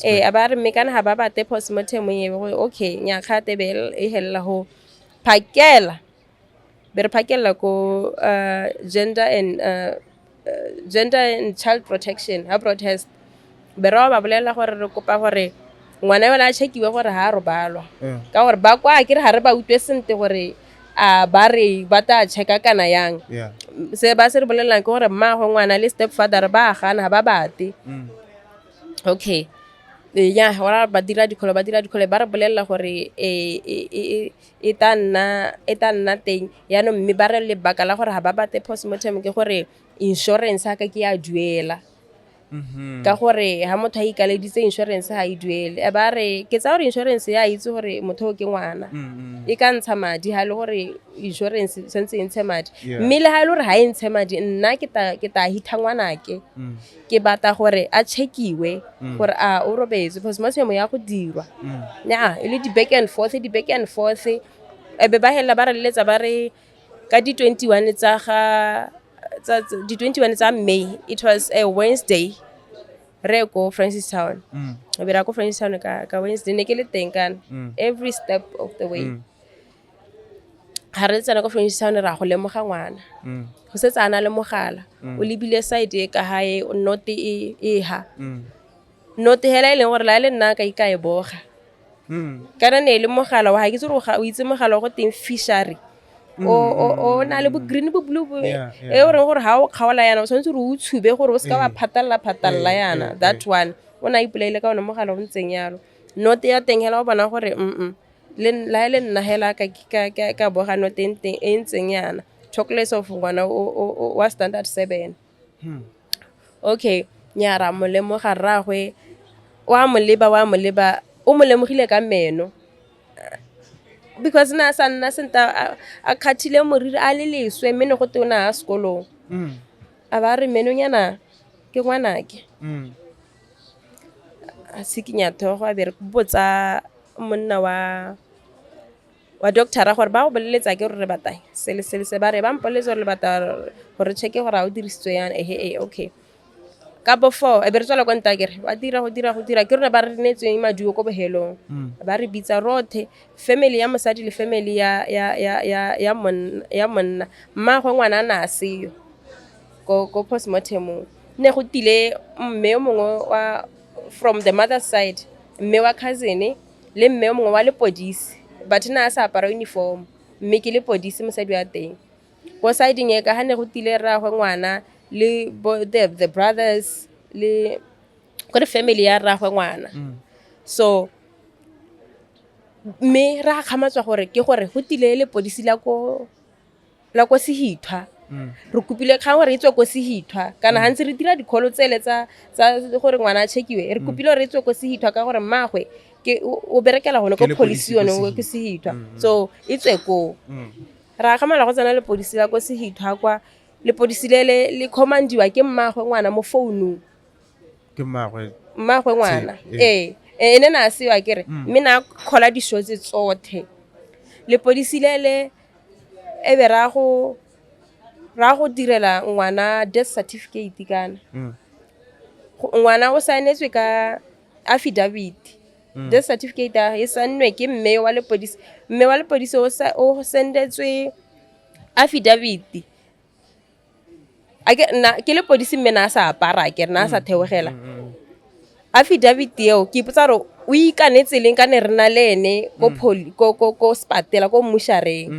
a ba re mme kana ha ba bate postmortem ye okay nya khate be e hella ho phakela be re phakela ko gender and child protection ha protest be ra ba bolela gore re kopa gore ngwana yo la checkiwe gore ha robalwa ka gore ba kwa ke re ha re ba utwe sente gore a ba re ba ta checka kana yang se ba se re bolelang ke gore mma go ngwana le stepfather ba gana ba bate okay ya wala ba dira dikolo ba re bolelela gore e tanna teng ya no mme ba re le baka la gore ha ba bate postmortem ke gore insurance ha ka ke ya duela ka gore ha motho a ikaleditse insurance ha e duele ba re ke tsa gore insurance ya itse gore motho ke ngwana e ka ntsha madi ha le gore insurance sentse e ntshe madi mme le ha le gore ha e ntshe madi nna ke ta hitha ngwana ke bata gore a checkiwe gore a o robetse postmortem ya go dirwa nya e le di back and forth be ba hela ba re letsa ba re ka di 21 tsa May it was a Wednesday re go Francistown be ra go Francistown ka Wednesday ne ke le teng kan every step of the way ha re tsena go Francistown ra go lemoga ngwana go setsa ana le mogala o lebile side e ka hae not e ha not hela ile gore la le nna ka ikae boga kana ne le mogala wa ha ke tsore o itse mogala go teng fishery o na le bo green bo blue bo e o re gore ha o kgaola yana o tshwanetse re o tshube gore o ska ba phatalla yana that one o na ipolaile ka ona mogala o ntseng yalo not ya teng hela o bona gore le nna hela ka boga no teng e ntseng yana chocolate of ngwana o wa standard 7 okay nyara molemo ga ragwe wa moleba o molemogile ka meno because na sanna senta a khathile moriri a le leswe meno go tona a sekolong a ba re meno nyana ke ngwanake a sikinya thogo a be re botsa monna wa doctor gore ba go boleletsa ke re batang se ba re ba mpoletsa re bata gore checke gore a o dirisitswe yana okay ka bo 4 e be re tswela kwa ntakere wa dira ke rena ba re netsweng maduo ko bohelong ba re bitsa rothe family ya mosadi le family ya monna mma go ngwana na seyo go postmortem ne go tile mme o mongwe wa from the mother side mme wa cousin le mme o mongwe wa lepodisi but na sa apara uniform mme ke le police mosadi wa teng go siding e ka hane go tile ra go ngwana le the brothers le go family ya ra go ngwana so me ra khamatswa gore ke gore go tile le police la ko Sehithwa re kupile kgang gore itswe ko Sehithwa kana hantse re dira dikholo tsele tsa gore ngwana a chekiwe re kupile re itswe ko Sehithwa ka gore mmagwe ke o berekela gone ko police yone go ke Sehithwa so itswe ko ra gamala go tsena le police la ko Sehithwa kwa le police le commandiwa ke mmagwe ngwana mo founung ke mmagwe ngwana ene na se wa kere mme na khola di shots tsothe le police le e be ra go direla ngwana death certificate kana ngwana o saenetswe ka affidavit death certificate e sanwe ke mme wa le police o sendetswe affidavit ke le police mme na sa apara ke na sa theogela affidavit eo ke ipotsa re o ikanetse leng ka ne re na le ene ko spatela ko mmushareng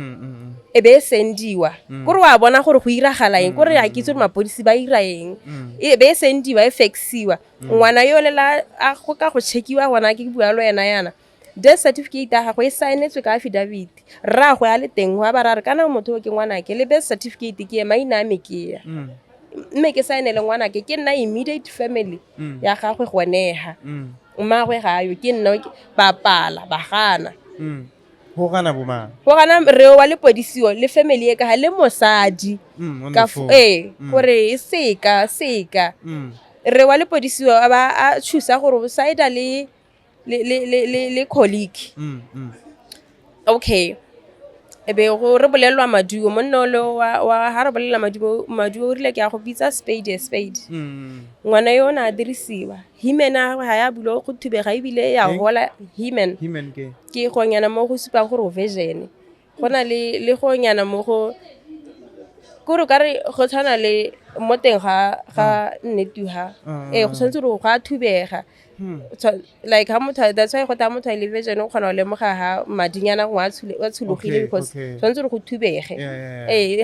e be sendiwa gore wa bona gore go iragala eng gore a kitse mapodisi ba ira eng e be sendiwa e faxiwa ngwana yo lela a go ka go checkiwa gona ke bua lo ena yana death certificate ya go e saenetswe ka affidavit ra go ya le teng wa ba ra re kana motho ke ngwana ke le death certificate ke maina me ke ya mme ke saenele ngwana ke nna immediate family ya gagwe go neha mmagwe ga yo ke nna ba pala ba gana go gana bo mang go gana re wa le podisio le family e ka le mosadi ka gore seka re wa le podisio a thusa gore o saida le colleague okay ebe go re bolelwa maduo monnolo wa ha re bolela maduo o rile ke a go bitsa spade ngwana yo na dirisiwa himena ha ya bulo go thubega ibile ya hola himen ke go nyana mo go supa gore vision gona le go nyana mo go gore ka re go tshwana le mo teng ga nnetuha go tshwanetse go ga thubega like how much that's why go ta motho ile vision o khona le moga ha madinyana go a tshulogile because tshwanetse go thubege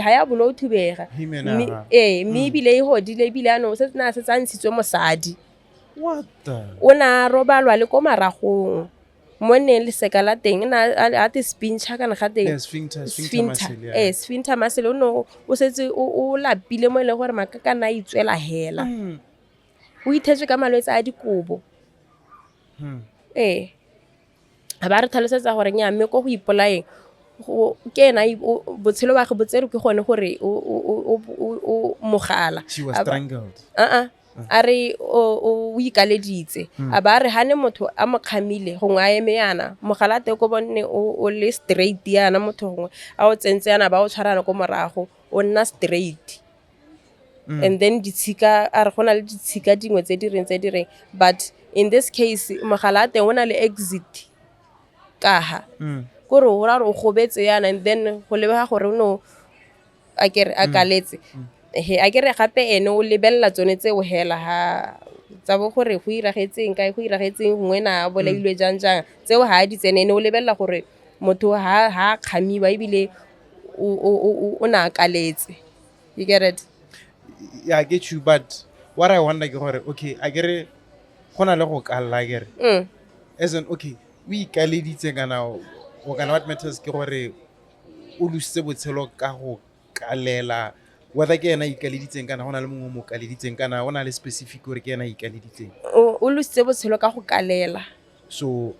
ha ya bulo o thubega me bile ho dile bile ano se na se tsantsitswe mosadi what o na robalwa le ko maragong mo ne le seka la teng na a te spincha kana ga teng sphincter muscle no o setse o lapile mo ile gore makaka na itswela hela o ithetse ka malwetse a dikobo ba re tlhalosetsa gore nya mme go ipolaeng go kena botshelo ba go botsere ke gone gore o mogala she was strangled a re o ikaleditse a ba re hane motho a mokhamile go ngwa eme yana mogala te ko bonne o le straight yana motho gongwe a o tsentse yana ba o tshwarana ko morago o nna straight and then ditshika a re gona le ditshika dingwe tse di reng but in this case mogala te ona le exit kaha gore o ra o gobetse yana and then go lebega gore no a kere a kaletse a kere gape ene o lebella tsone tse o hela ha tsa bo gore go iragetseng gongwe na bolailwe jang tse o ha di tsenene o lebella gore motho ha khamiwa ibile o na kaletse you get it. Yeah, I get you, but what I wonder ke gore okay a kere gona le go kalla kere as in okay we kaleditse kana o kana what matters ke gore o lose botshelo ka go kalela whether ke ena ikaleditseng kana gona le mongwe mo kaleditseng kana ona le specific gore ke ena ikaleditseng o lose botshelo ka go kalela so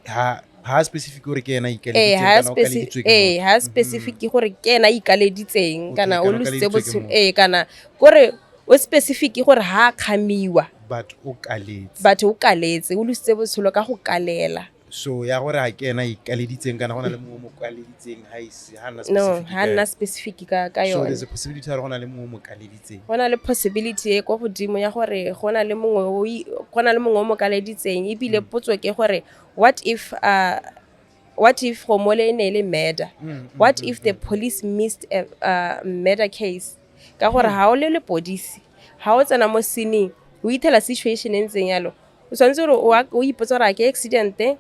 ha specific gore ke ena ikaleditseng kana o kaleditseng ha specific gore ke ena ikaleditseng kana o lose botshelo kana gore o specific gore ha khamiwa but o kaletse o lose botshelo ka go kalela so ya gore ha ke ena ikaleditseng kana gona le mongwe mo kaleditseng ha nna specific ka yona so there's a possibility gore gona le mongwe mo kaleditseng gona le possibility e go godimo ya gore gona le mongwe mo kaleditseng ibile potso ke gore what if go mole ne le murder what if the police missed a murder case ka gore ha o le police ha o tsena mo scene o ithela situation e ntseng yalo o tshwanetse gore o ipotsa gore ke accident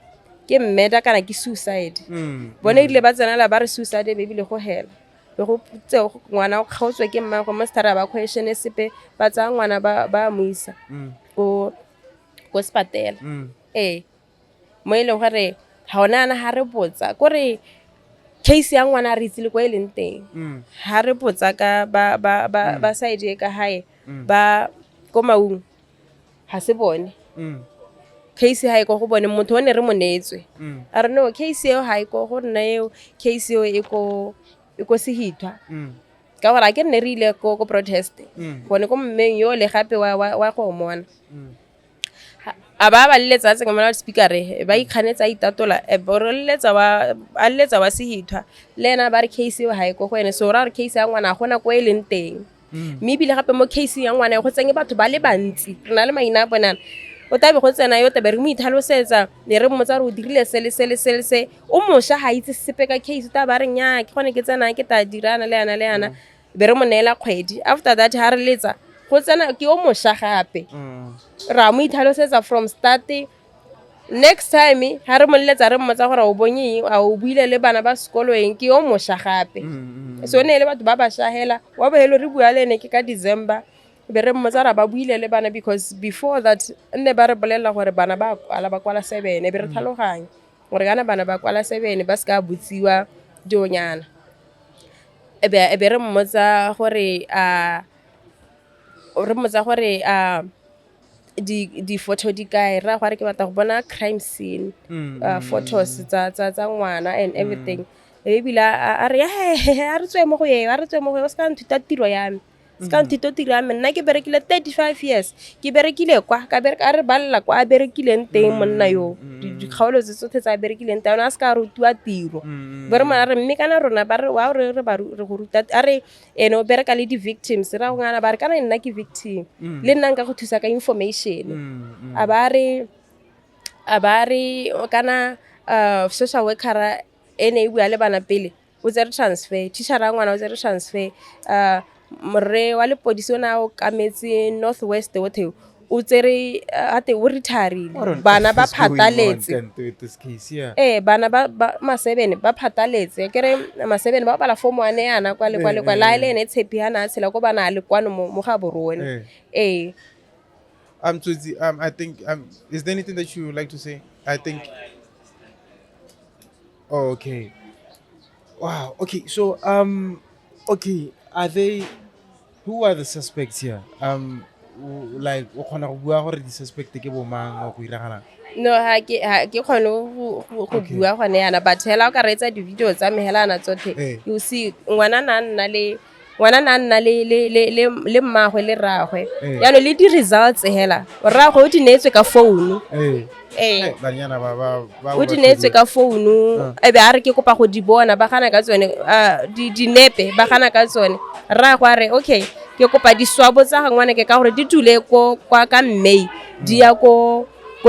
ke murder kana ke suicide bone ile ba tsena la ba re suicide baby le go hela be go tseo ngwana o kgaotswe ke mma go mastera ba question sepe ba tsa ngwana ba mo isa go spatela mo ile gore ha ona ana ha re botsa gore case ya ngwana re itse le go eleng teng ha re botsa ka ba side e ka hae ba ko maung ha se bone case ha e go bone motho o ne re mo neetswe a re no case eo ha e go nna eo case eo e go se hitwa ka gore a ke nne re ile ko protest bone ko mmeng yo le gape wa go mona a ba letsa tse ngwana speaker ba ikganetsa itatola re letsa wa se hitwa lena ba re case eo ha e go ene so ra re case ya ngwana gona go eleng teng mme bile gape mo case ya ngwana go tsenge batho ba le bantsi re na le maina a bonana o tabe go tsena yo tabe re mo itlhalosetsa le re mmotsa re o dirile se o mosha ha itse sepe ka case ta ba re nya ke gone ke tsena ke ta dirana le ana be re mo neela kgwedi after that ha re letsa go tsena ke o mosha gape ra mo itlhalosetsa from start next time ha re mo letsa re mmotsa gore o bonye a o buile le bana ba sekolo eng ke o mosha gape so ne le batho ba ba shahela wa bohelo re bua le ne ke ka December be re mmotsa ra ba buile le bana because before that nne ba re bolela gore bana ba kwala 7 be re tlhaloganya gore kana bana ba kwala 7 ba ska butsiwa dionyana be re mmotsa gore di photo di kae ra gore ke batla go bona crime scene photos tsa ngwana and everything ebila a re a re tswe mo go ye o ska nthuta tiro ya me ska nthuta tiro ya me nna ke berekile 35 years ke berekile kwa ka bereka a re balla kwa a berekileng teng monna yo dikgaolo tse tsotlhe tsa berekileng teng a ska rutiwa tiro bere mona re mme kana rona ba re wa re go ruta a re ene o bereka le di victims ra go ngana ba re kana nna ke victim le nna nka go thusa ka information a ba re kana social worker ene e bua le bana pele o tsere transfer teacher ra ngwana o tsere transfer morre wa lepodisi ona o kametse northwest wotheo o tsere ate o retired bana ba phataletse bana ba ma 7 ba phataletse kere ma 7 ba bala form 1 yana kwa la ile ene Tshepi hana tshela ko bana le kwano mo ga borone Tsotsi, I think is there anything that you would like to say? I think okay. Wow. Okay. So okay, who are the suspects here? Like o khona go bua gore di suspect ke bo mang go iragala? No ha ke khone go bua gone yana but hela o ka reetsa di video tsa mehelana tsothe you see ngwana na nna le mmagwe le ragwe yano le di results hela ragwe o di neetswe ka phone banyana ba o di neetswe ka phone e be a re ke kopa go di bona ba gana ka tsone di nepe ba gana ka tsone ragwe a re okay ke kopa di swabo tsa gangwane ke ka gore di dule kwa ka May di ya ko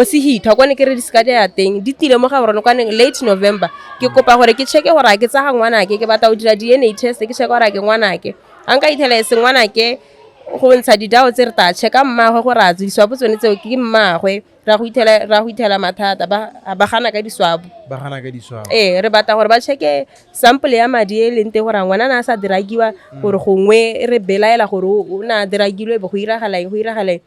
se hitwa kwane ke re di ska ya teng di tile mo ga rona kwane late November ke kopa gore ke cheke gore ke tsa ngwana ke batla o dira DNA test ke cheke gore ke ngwana ke an ka ithela se ngwana ke go ntsha didao tse re ta cheka mmagwe gore a diswabo tsone tseo ke mmagwe ra go ithela mathata ba gana ka diswabo re batla gore ba cheke sample ya madi e lente gore ngwana na sa diragiwa gore gongwe re belaela gore o na diragilwe be go iragala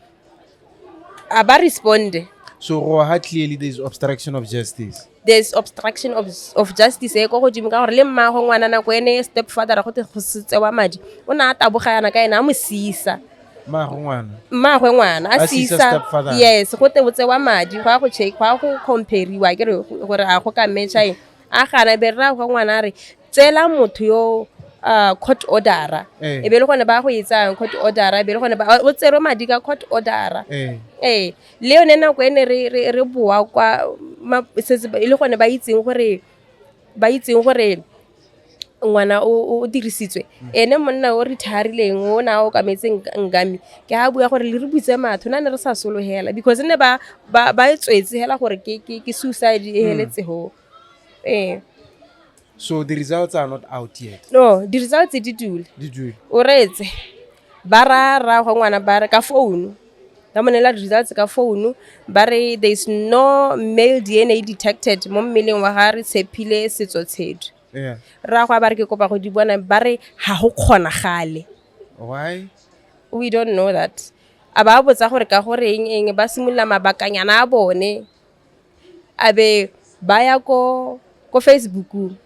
a ba responde. So clearly there's obstruction of justice. There's obstruction of justice e go godimo ka gore le mmagwe ngwana na go ene stepfather go te go setse wa madi o na tabogana ka ena a mo sisa mmagwe ngwana a sisa yes go te botse wa madi go a go check go a go compare-iwa ke gore a go ka matcha a gana be rra go ngwana re tsela motho yo court order e be le gone ba go etsang court order e be le gone ba o tsere madi ka court order le yone na go ene re bua kwa e le gone ba itseng gore ngwana o dirisitswe ene monna o retirileng o na o kametseng ngami ke ha bua gore le re butse matho na ne re sa solohela because ne ba etswetse hela gore ke suicide e heletse ho So the results are not out yet. No, the results di dule. O retse ba ra go ngwana ba re ka phone ba monela results ka phone ba re there is no male DNA detected mo mmeleng wa ga Resthephile Tshedu. Yeah. Ra go ba re ke kopa go di bona ba re ha go kgonagale. Why? We don't know that. Aba botsa gore ka gore eng ba simolola mabakanyana a bone. Abe ba ya ko Facebook.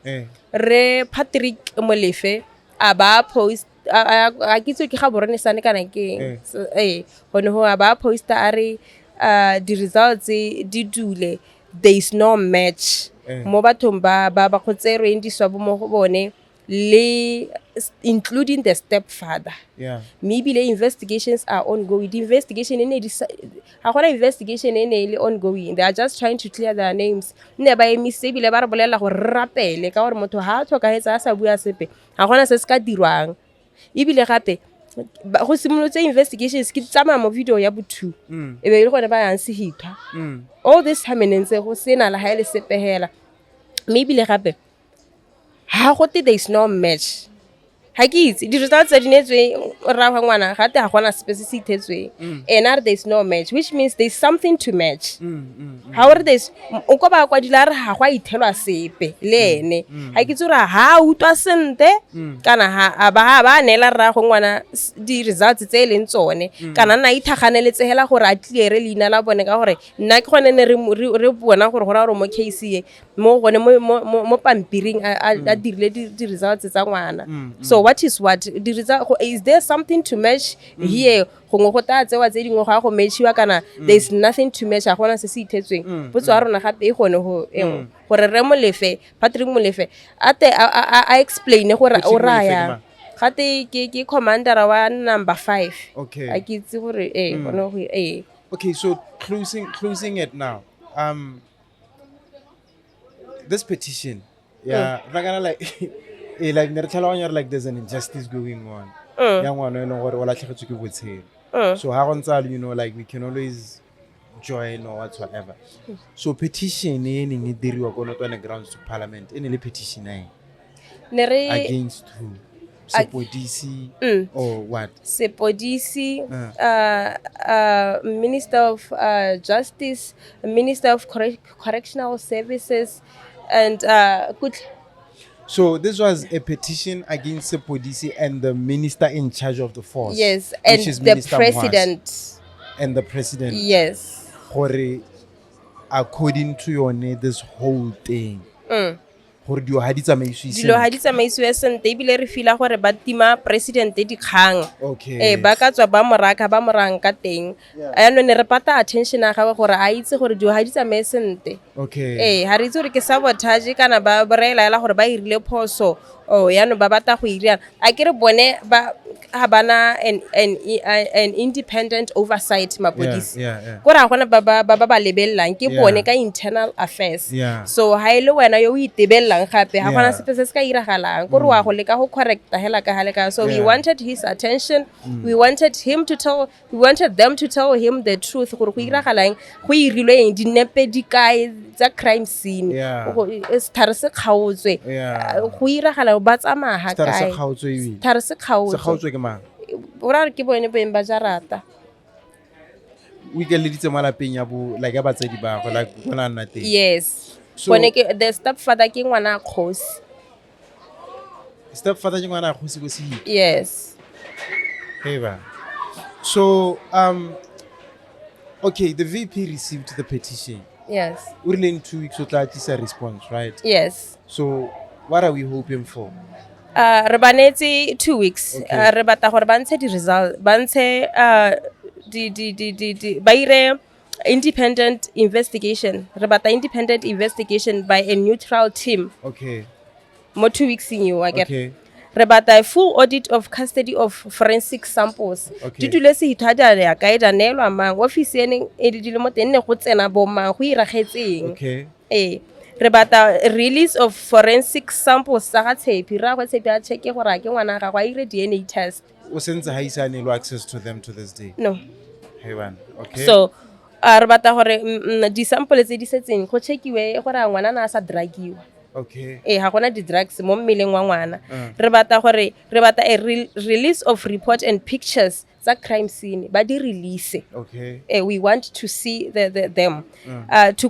Re Patrick Molefe a ba post a kitso ke ga borone sane kana ke gone ho a ba posta a re di results di dule there is no match mo bathong ba go tserweng di swabo mo go bone le including the stepfather. Yeah. Maybe the investigations are ongoing. The investigation investigation ongoing. They are just trying to clear their names. Ne ba emise bile ba re bolela go rapele ka gore motho ha tlhokahetsa a sa bua sepe. Ha gona se se ka dirwang. Ibile gape go simolotse investigations ke tsama mo video ya bothu. E be ile gone ba yang se hitwa. All this time nentse go sena la ha ile sepehela. Maybe le gape ha go there is no match. Ha ke itse di results tsa dinetswe ra ga ngwana ga te ha gona specific thetswe and there is no match, which means there is something to match. However there's o ko ba kwa dila re ha gwa ithelwa sepe le ene ha ke tsura ha utwa sente kana ha ba nela ra go ngwana di results tse leng tsone kana na ithaganeletse hela gore a clear leina la bone ka gore nna ke gone ne re bona gore go ra re mo case ye mo gone mo pampiring a dirile di results tsa ngwana. So what is what? The result, is there something to match here? There is nothing to match. Patrick Molefe I explain ke commander wa number 5. Okay. Okay, so closing it now. This petition, yeah, like there's an injustice going on. So how like we can always join or whatsoever. So petition on the grounds to parliament. Any petition against who? Sepodisi or what? Sepodisi, Minister of Justice, Minister of Correctional Services, and So this was a petition against Sepodisi and the minister in charge of the force. Yes, and which is the Minister president. Mwasi. And the president. Yes. According to your name, this whole thing. Dilo ha di tsamaisiwe sente ebile re fila gore ba tima president dikgang. Okay. Ba ka tswa ba morang ka teng. Ano ne re pata attention a gagwe gore a itse gore dilo ha di tsamae sente. Okay. Ha re itse gore ke sabotage kana ba boreela gore ba irile phoso yano ba bata go ira a ke re bone ba ha bana an independent oversight mapodisi go ra gona ba lebellang ke bone ka internal affairs. So ha ile wena yo itebellang gape ha gona sepe se se ka iragalang go re wa go leka go correcta hela ka haleka. So we wanted his attention. We wanted them to tell him the truth gore go iragalang go irilwe dinepe di kae tsa crime scene thare se kgaotswe go iragala ba tsamaya kae thare se kgaotswe ke mang ora ke bone beng ba jarata we get le ditse malapeng ya bo like ya batsedi ba go like bona nna teng. Yes, bone ke the stepfather ke ngwana kgosi. Stepfather ke ngwana kgosi go se. Yes. Hey ba. So okay, the VP received the petition. Yes. We're in 2 weeks to a response, right? Yes. So what are we hoping for? Re banetse 2 weeks. Re bata gore ba ntshe di result, ba ntshe ba ire independent investigation. Re bata independent investigation by a neutral team. Okay. Mo 2 weeks in you again. Okay. Re bata a full audit of custody of forensic samples. Okay. Ditule se ithada ya kaida nelwa mang office ene e dile mo tenne go tsena bo mang go iragetseng. Okay. Re bata release of forensic samples sa ga Tshepi ra go Tshepi a check gore a ke ngwana ga go ire DNA test. O sentse ha isane lo access to them to this day. No. Hey man. Okay. So re bata gore di sample tse di setseng go checkiwe gore ngwana na sa drugiwa. Okay. Ha gona di-drugs mo mmeleng wa ngwana re batla a release of report and pictures tsa crime scene ba di release. Okay. We want to see them.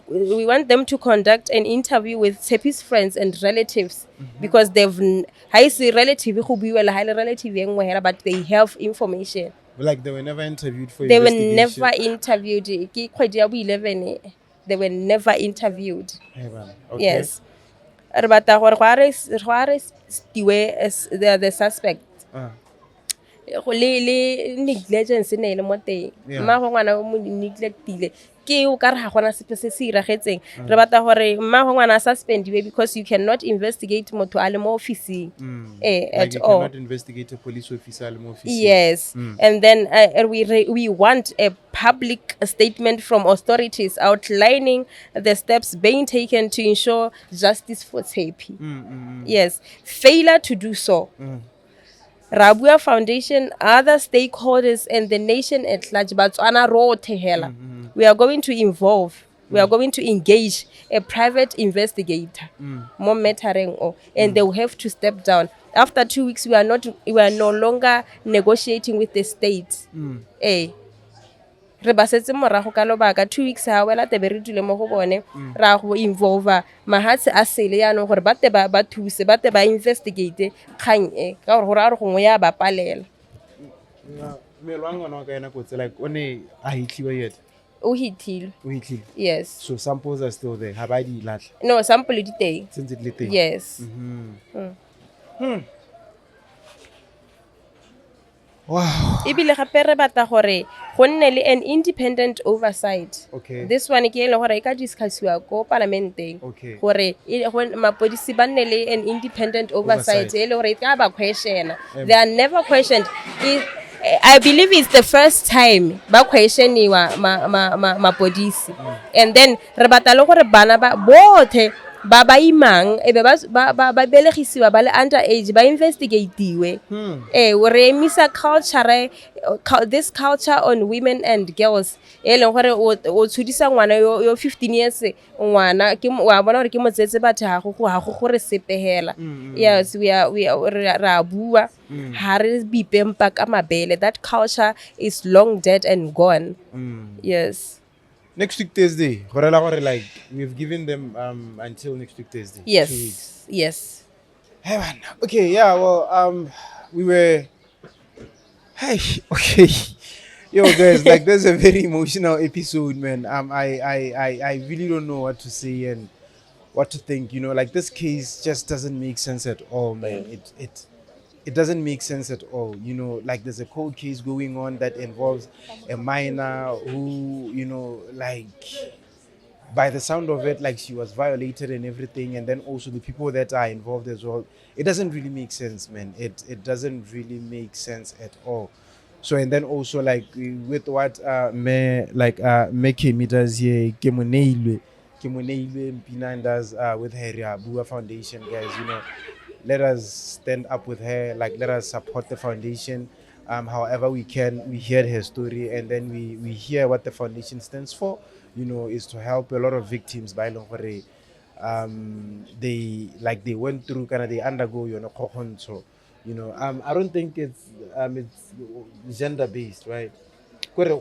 We want them to conduct an interview with Tshepi's friends and relatives because ha ise relative go buiwela ha le relative engwe hela but they have information. Like they were never interviewed for They were investigation. never interviewed. Ke kgwedi ya bo 11 they were never interviewed. Hey, man. Okay. Yes. Re batla gore go arrestiwe as the suspect. Go le negligence ne le mo teng. Mma go ngwana mo neglectile. Ke o ka re ga gona sepe se se iragetseng. Re batla gore mma go ngwana suspendiwe because you cannot investigate motho a le mo officing. At you all. cannot investigate a police officer at the office. Yes. And then we want a public statement from authorities outlining the steps being taken to ensure justice for Tshepi. Yes. Failure to do so. Rea Bua Foundation, other stakeholders, and the nation at large, Botswana rote hela. We are going to involve. We are going to engage a private investigator, more mattering, and they will have to step down. After 2 weeks, we are no longer negotiating with the state. Re basetse morago ka lobaka 2 weeks ha wela tebe re dule mo go bone ra go involve mahatse a sele ya no gore ba te ba thuse ba te ba investigate kgang ka gore a re gongwe ya ba palela. Melwang ngwana ka ena kotse like one a hitliwa yet. O hitlile. Yes. So samples are still there. Ha ba di latla. No, sample di teng. Since it lit. Yes. Wow. Ibile gape re batla gore go nne le an independent oversight. Okay. This one ke le gore e ka discussiwa ko parlamenteng gore mapodisi ba nne le an independent oversight e le gore e ka ba question. They are never questioned. I believe it's the first time ba questioniwa mapodisi. And then re batla le gore bana ba bothe ba imang ebe ba belegisiwa ba le underage ba investigatiwe re emisa culture this culture on women and girls e leng gore o tshudisa ngwana yo 15 years ngwana ke wa bona gore ke motsetse batho ga go gore sepehela. Yes, we are ra bua ha re bipempa ka mabele. That culture is long dead and gone. Yes. Next week Thursday, like we've given them until next week Thursday. Yes. 2 weeks. Yes. Hey man. Okay, yeah, well we were okay. Yo guys, like there's a very emotional episode, man. I really don't know what to say and what to think, you know, like this case just doesn't make sense at all, man. It doesn't make sense at all, you know, like there's a cold case going on that involves a minor who, you know, like by the sound of it, like she was violated and everything, and then also the people that are involved as well. It doesn't really make sense, man. It doesn't really make sense at all. So and then also like with what Kemmy does here, Mpinang does with her Rea Bua Foundation, guys, you know. Let us stand up with her, like let us support the foundation however we can. We hear her story and then we hear what the foundation stands for, you know, is to help a lot of victims by they went through they undergo, you know, I don't think it's gender based, right? Whether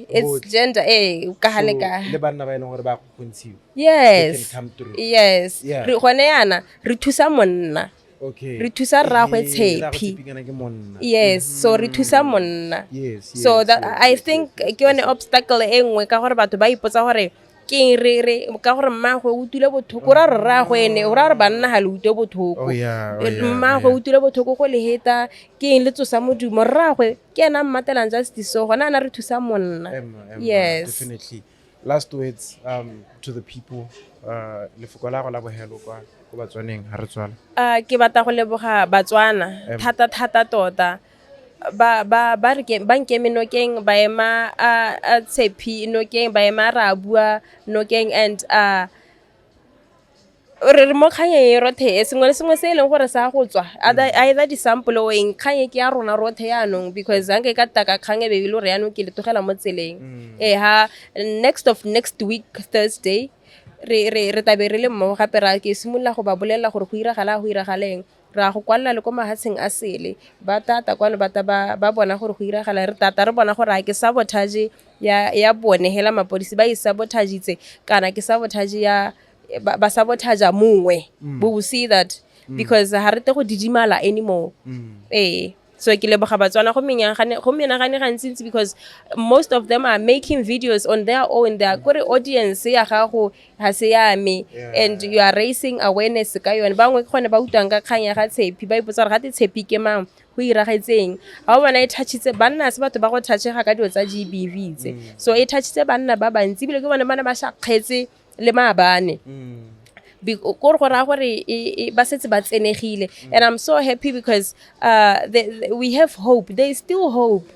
it's gender ka hale ka yes, can come through. Yes, re gone yana re thusa monna. Okay. Re thusa rragwe Tshepi. Yes, so re thusa monna. Yes. So that I think ke one obstacle e nngwe ka gore batho ba ipotsa gore ke re ka gore mmagwe o utile bothoko ra re rragwe ene o ra re banna ha le utile bothoko. Mmagwe o utile bothoko go le heta ke eng le tsosa modumo rragwe ke ena mmatelang justice so gona ana re thusa monna. Yes, definitely. Last words to the people lefoko la go la bohelo kwa go Batswaneng ha re tswala. Ke batla go leboga Batswana thata tota ba nkeme nokeng ba ema a Tshepi nokeng ba ema Rabua nokeng and re mo kganye e rothe sengwe le sengwe se e leng gore sa go tswa either di-sample o eng kganye ke ya rona rothe yaanong because anke ka taka kgang e bebile gore yaanong ke le tlogela mo tseleng ha next week Thursday re tabe re le mmogo gape ra ke simolola go ba bolelela gore go iragaleng ra go kwalla le ko mahatsheng a sele ba tata kwano bata ba bona gore go iragala re tata re bona gore a ke sabotage ya bone hela mapodisi ba e sabotagitse kana ke sabotage ya ba sabotage mongwe we will see that because ha re te go didimala anymore so ke leboga Batswana go menagane gantsi because most of them are making videos on their own their gore audience ya gago ha se ya me and you are raising awareness ka yone bangwe ke gone ba utang ka kganya ga Tshepi ba ipotsa gore ga Tshepi ke mang go iragetseng ha o bona e touchitse banna se batho ba go touchega ka dio tsa GBV tse so e touchitse banna ba bantsi bile ke bana ba shakgetse le maabane gore ba setse ba tsenegile and I'm so happy because we have hope there is still hope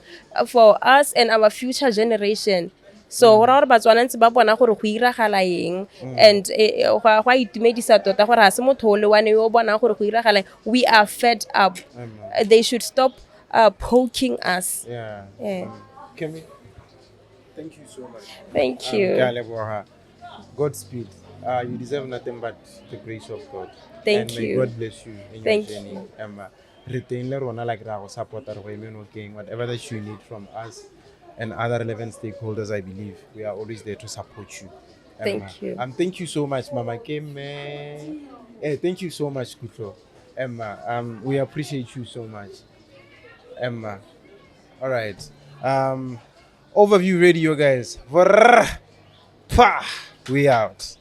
for us and our future generation so gore Batswana ntse ba bona gore go iragala eng and go itumedisa tota gore ha se motho le wane yo bona gore go iragala we are fed up they should stop poking us Kemmy, thank you so much. Thank you. Godspeed. You deserve nothing but the grace of God. Thank and you. May God bless you in Thank your journey. you. Retain Lerona like support whatever that you need from us and other relevant stakeholders, I believe we are always there to support you. Thank you. Thank you so much, Mama Kemmy. Hey, thank you so much, Kutlo. Emma, we appreciate you so much. Emma. All right. Overview radio, guys. We out.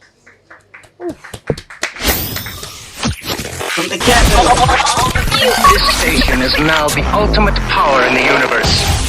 From the capital, this station is now the ultimate power in the universe.